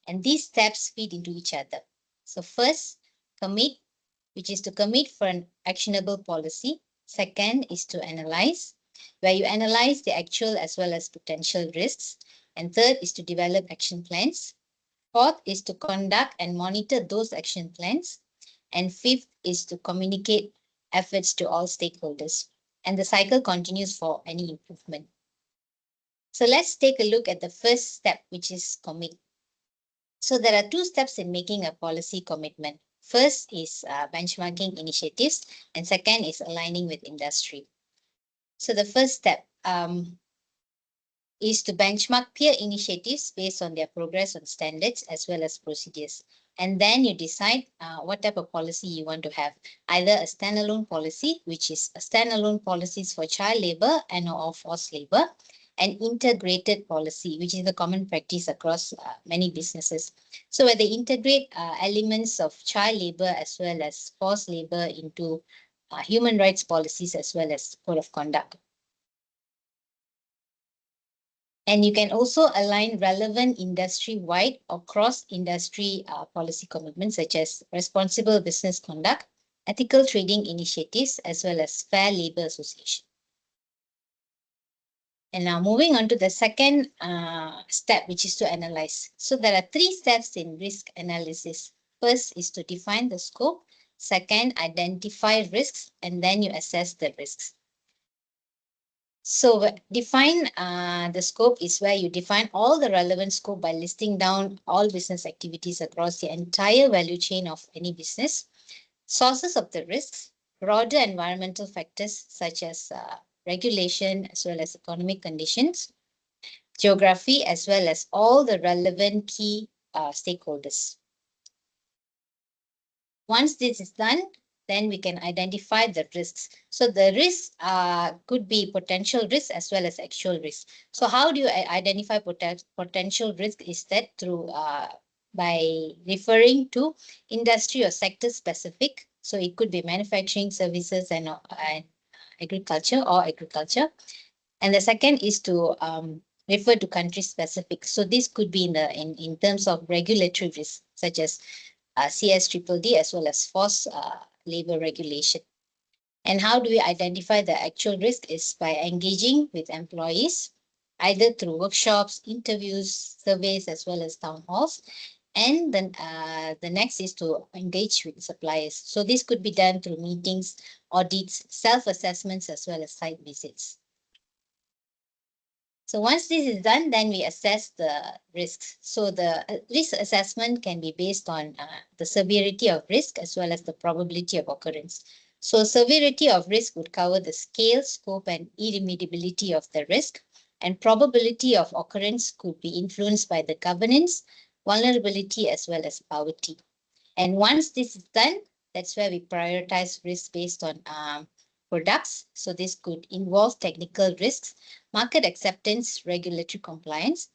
and these steps feed into each other. So first, commit, which is to commit for an actionable policy. Second is to analyze, where you analyze the actual as well as potential risks. And third is to develop action plans. Fourth is to conduct and monitor those action plans. And fifth is to communicate efforts to all stakeholders. And the cycle continues for any improvement. So let's take a look at the first step, which is commit. So there are 2 steps in making a policy commitment. First is benchmarking initiatives, and second is aligning with industry. So the first step is to benchmark peer initiatives based on their progress on standards as well as procedures. And then you decide what type of policy you want to have, either a standalone policy, which is a standalone policies for child labor and or forced labor, an integrated policy, which is the common practice across many businesses. So where they integrate elements of child labor as well as forced labor into human rights policies as well as code of conduct. And you can also align relevant industry-wide or cross-industry policy commitments such as responsible business conduct, ethical trading initiatives, as well as fair labor association. And now moving on to the second step, which is to analyze. So there are 3 steps in risk analysis. First is to define the scope. Second, identify risks, and then you assess the risks. So define the scope is where you define all the relevant scope by listing down all business activities across the entire value chain of any business. Sources of the risks, broader environmental factors such as regulation as well as economic conditions, geography, as well as all the relevant key stakeholders. Once this is done, then we can identify the risks. So the risks could be potential risks as well as actual risks. So how do you identify potential risk? Is that through by referring to industry or sector specific. So it could be manufacturing, services, and agriculture or agriculture. And the second is to refer to country specific. So this could be in terms of regulatory risks such as CSDDD as well as forced labor regulation. And how do we identify the actual risk is by engaging with employees, either through workshops, interviews, surveys, as well as town halls. And then the next is to engage with suppliers. So this could be done through meetings, audits, self-assessments, as well as site visits. So once this is done, then we assess the risks. So the risk assessment can be based on the severity of risk as well as the probability of occurrence. So severity of risk would cover the scale, scope, and irremediability of the risk. And probability of occurrence could be influenced by the governance, vulnerability, as well as poverty. And once this is done, that's where we prioritize risk based on products. So this could involve technical risks, market acceptance, regulatory compliance,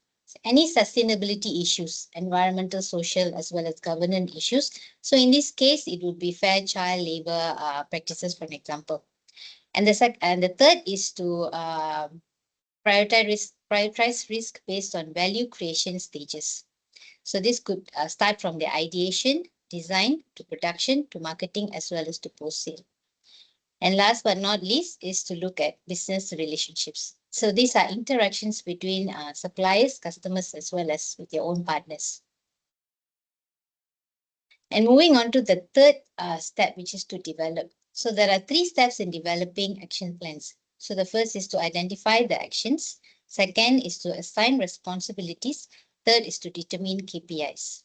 any sustainability issues, environmental, social, as well as governance issues. So in this case, it would be fair child labor practices, for an example. And the third is to prioritize risk based on value creation stages. So this could start from the ideation, design, to production, to marketing, as well as to post-sale. And last but not least is to look at business relationships. So these are interactions between suppliers, customers, as well as with your own partners. And moving on to the third step, which is to develop. So there are 3 steps in developing action plans. So the first is to identify the actions. Second is to assign responsibilities. Third is to determine KPIs.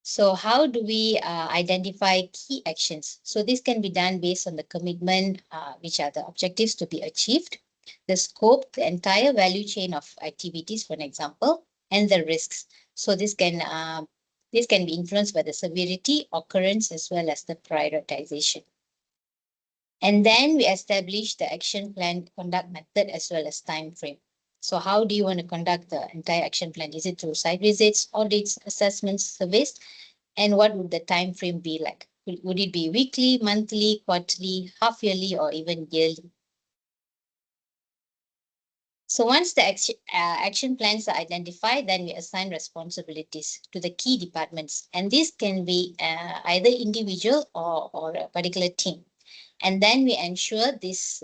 So how do we identify key actions? So this can be done based on the commitment, which are the objectives to be achieved, the scope, the entire value chain of activities, for an example, and the risks. So this can be influenced by the severity, occurrence, as well as the prioritization. And then we establish the action plan, conduct method, as well as time frame. So how do you want to conduct the entire action plan? Is it through site visits, audits, assessments, surveys? And what would the time frame be like? Would it be weekly, monthly, quarterly, half yearly, or even yearly? So once the action plans are identified, then we assign responsibilities to the key departments. And this can be either individual or a particular team. And then we ensure these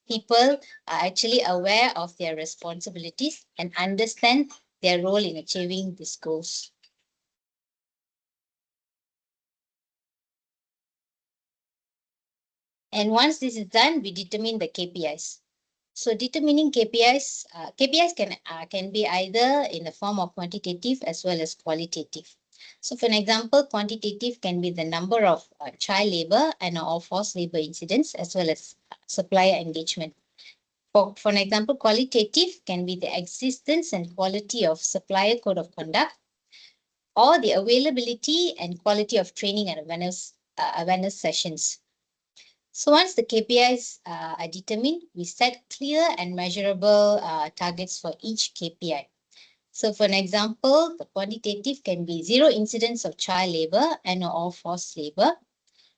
people are actually aware of their responsibilities and understand their role in achieving these goals. And once this is done, we determine the KPIs. So determining KPIs, KPIs can be either in the form of quantitative as well as qualitative. So for an example, quantitative can be the number of child labor and or forced labor incidents as well as supplier engagement. For an example, qualitative can be the existence and quality of supplier code of conduct or the availability and quality of training and awareness sessions. So once the KPIs are determined, we set clear and measurable targets for each KPI. So for an example, the quantitative can be 0 incidents of child labor and or forced labor,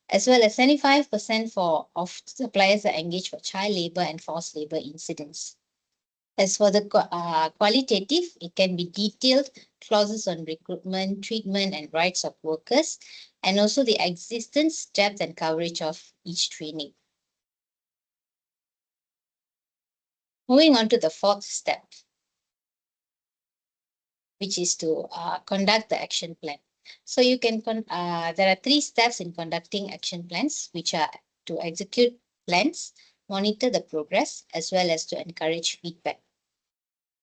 as well as 75% of suppliers are engaged for child labor and forced labor incidents. As for the qualitative, it can be detailed clauses on recruitment, treatment, and rights of workers, and also the existence, depth, and coverage of each training. Moving on to the 4th step, which is to conduct the action plan. So you can there are 3 steps in conducting action plans, which are to execute plans, monitor the progress, as well as to encourage feedback.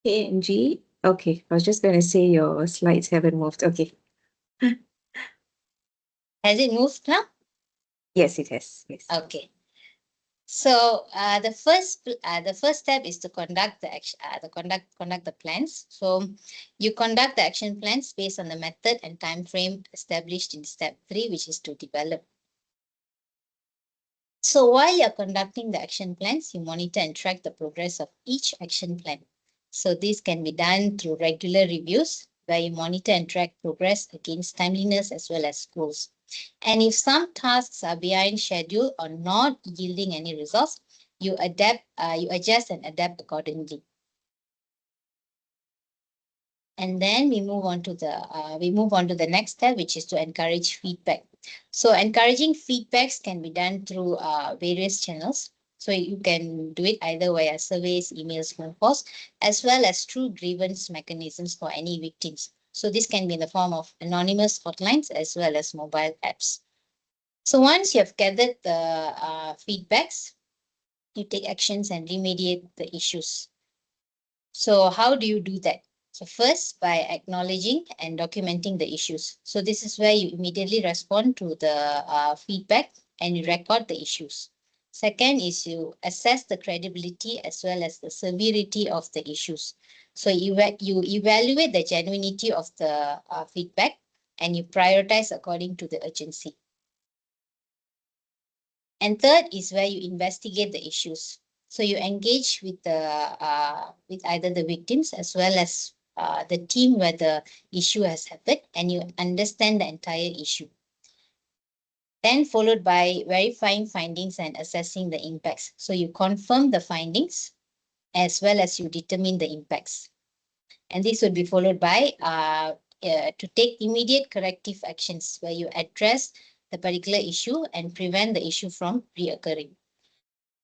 A and G. Okay, I was just going to say your slides haven't moved. Okay. Has it moved now? Yes, it has. Yes. Okay. So the first step is to conduct the action, conduct the plans. So you conduct the action plans based on the method and time frame established in step 3, which is to develop. So while you're conducting the action plans, you monitor and track the progress of each action plan. So this can be done through regular reviews, where you monitor and track progress against timeliness as well as goals. And if some tasks are behind schedule or not yielding any results, you adjust and adapt accordingly. And then we move on to the next step, which is to encourage feedback. So encouraging feedbacks can be done through various channels. So you can do it either via surveys, emails, phone calls, as well as through grievance mechanisms for any victims. So this can be in the form of anonymous hotlines as well as mobile apps. So once you have gathered the feedbacks, you take actions and remediate the issues. So how do you do that? So first, by acknowledging and documenting the issues. So this is where you immediately respond to the feedback and you record the issues. Second is you assess the credibility as well as the severity of the issues. So you evaluate the genuinity of the feedback and you prioritize according to the urgency. And third is where you investigate the issues. So you engage with with either the victims as well as the team where the issue has happened, and you understand the entire issue. Then followed by verifying findings and assessing the impacts. So you confirm the findings as well as you determine the impacts. And this would be followed by to take immediate corrective actions where you address the particular issue and prevent the issue from reoccurring.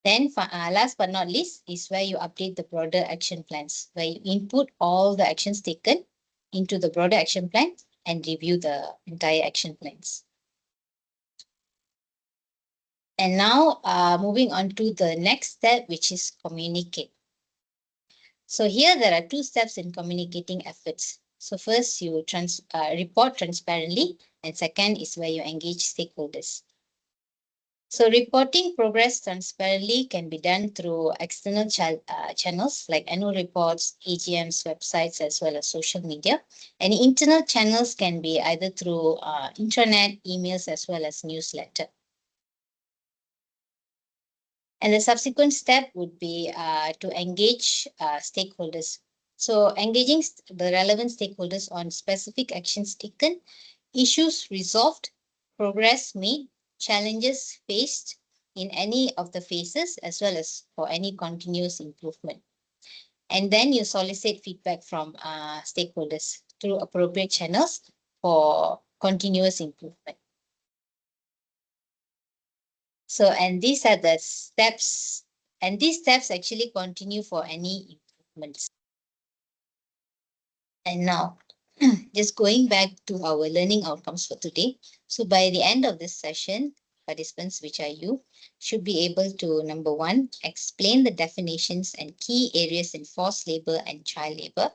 Then last but not least is where you update the broader action plans, where you input all the actions taken into the broader action plan and review the entire action plans. And now moving on to the next step, which is communicate. So here there are two steps in communicating efforts. So first you report transparently, and second is where you engage stakeholders. So reporting progress transparently can be done through external channels like annual reports, AGMs, websites, as well as social media. And internal channels can be either through intranet, emails, as well as newsletter. And the subsequent step would be to engage stakeholders. So engaging the relevant stakeholders on specific actions taken, issues resolved, progress made, challenges faced in any of the phases, as well as for any continuous improvement. And then you solicit feedback from stakeholders through appropriate channels for continuous improvement. So, and these are the steps, and these steps actually continue for any improvements. And now, just going back to our learning outcomes for today. So by the end of this session, participants, which are you, should be able to, number one, explain the definitions and key areas in forced labor and child labor.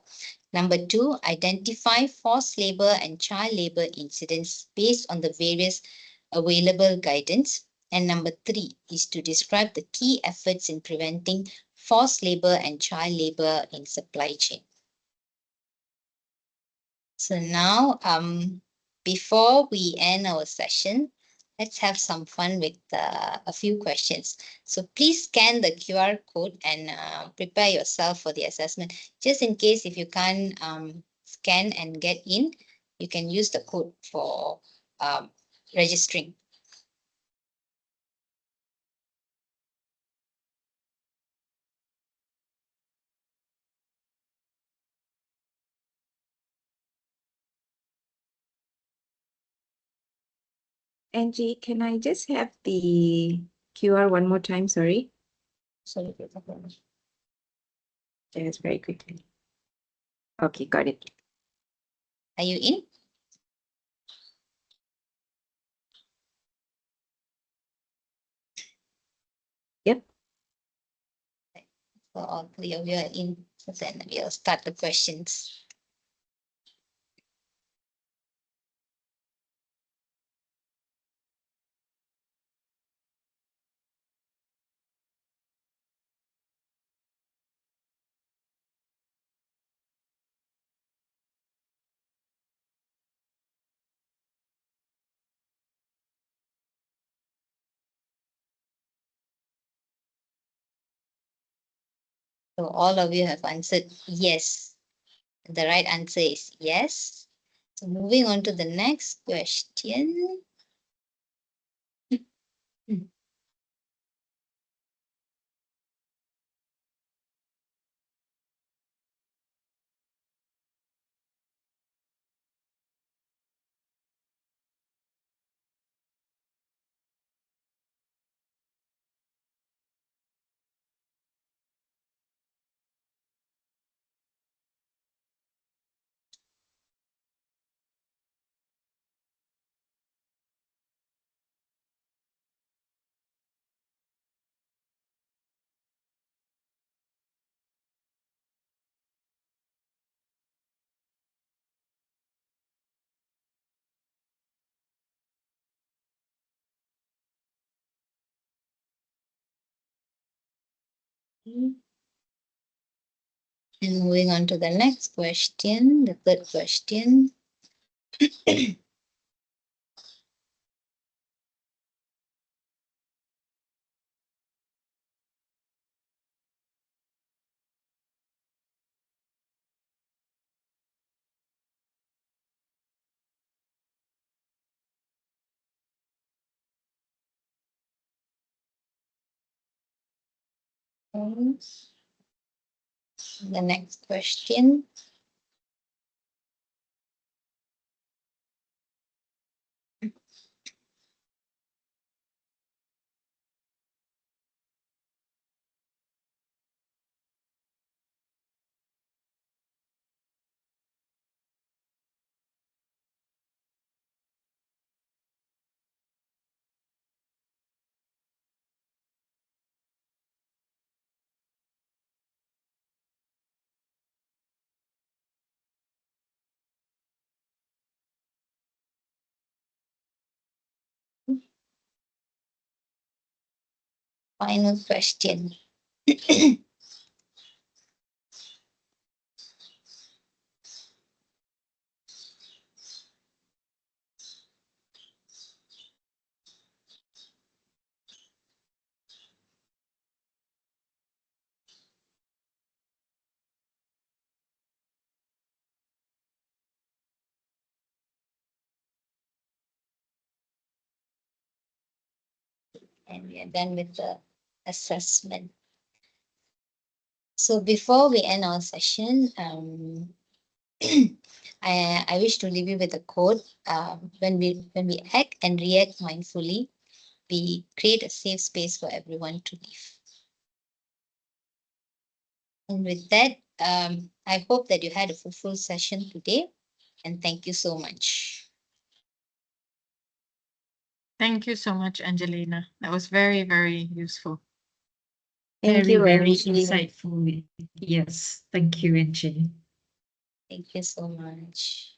Number two, identify forced labor and child labor incidents based on the various available guidance. And number three is to describe the key efforts in preventing forced labor and child labor in supply chain. So now, before we end our session, let's have some fun with a few questions. So please scan the QR code and prepare yourself for the assessment. Just in case if you can't scan and get in, you can use the code for registering. Angie, can I just have the QR one more time? Sorry. Sorry. Just very quickly. Okay, got it. Are you in? Yep. So all three of you are in. Then we'll start the questions. So all of you have answered yes. The right answer is yes. So moving on to the next question. And moving on to the next question, the third question. The next question. Final question. And we are done with the assessment. So before we end our session, I wish to leave you with a quote. When we act and react mindfully, we create a safe space for everyone to live. And with that, I hope that you had a fruitful session today, and thank you so much. Thank you so much, Angelina. That was very, very useful. Thank Very, you, very Angie. insightful. Yes. Thank you, Angie. Thank you so much.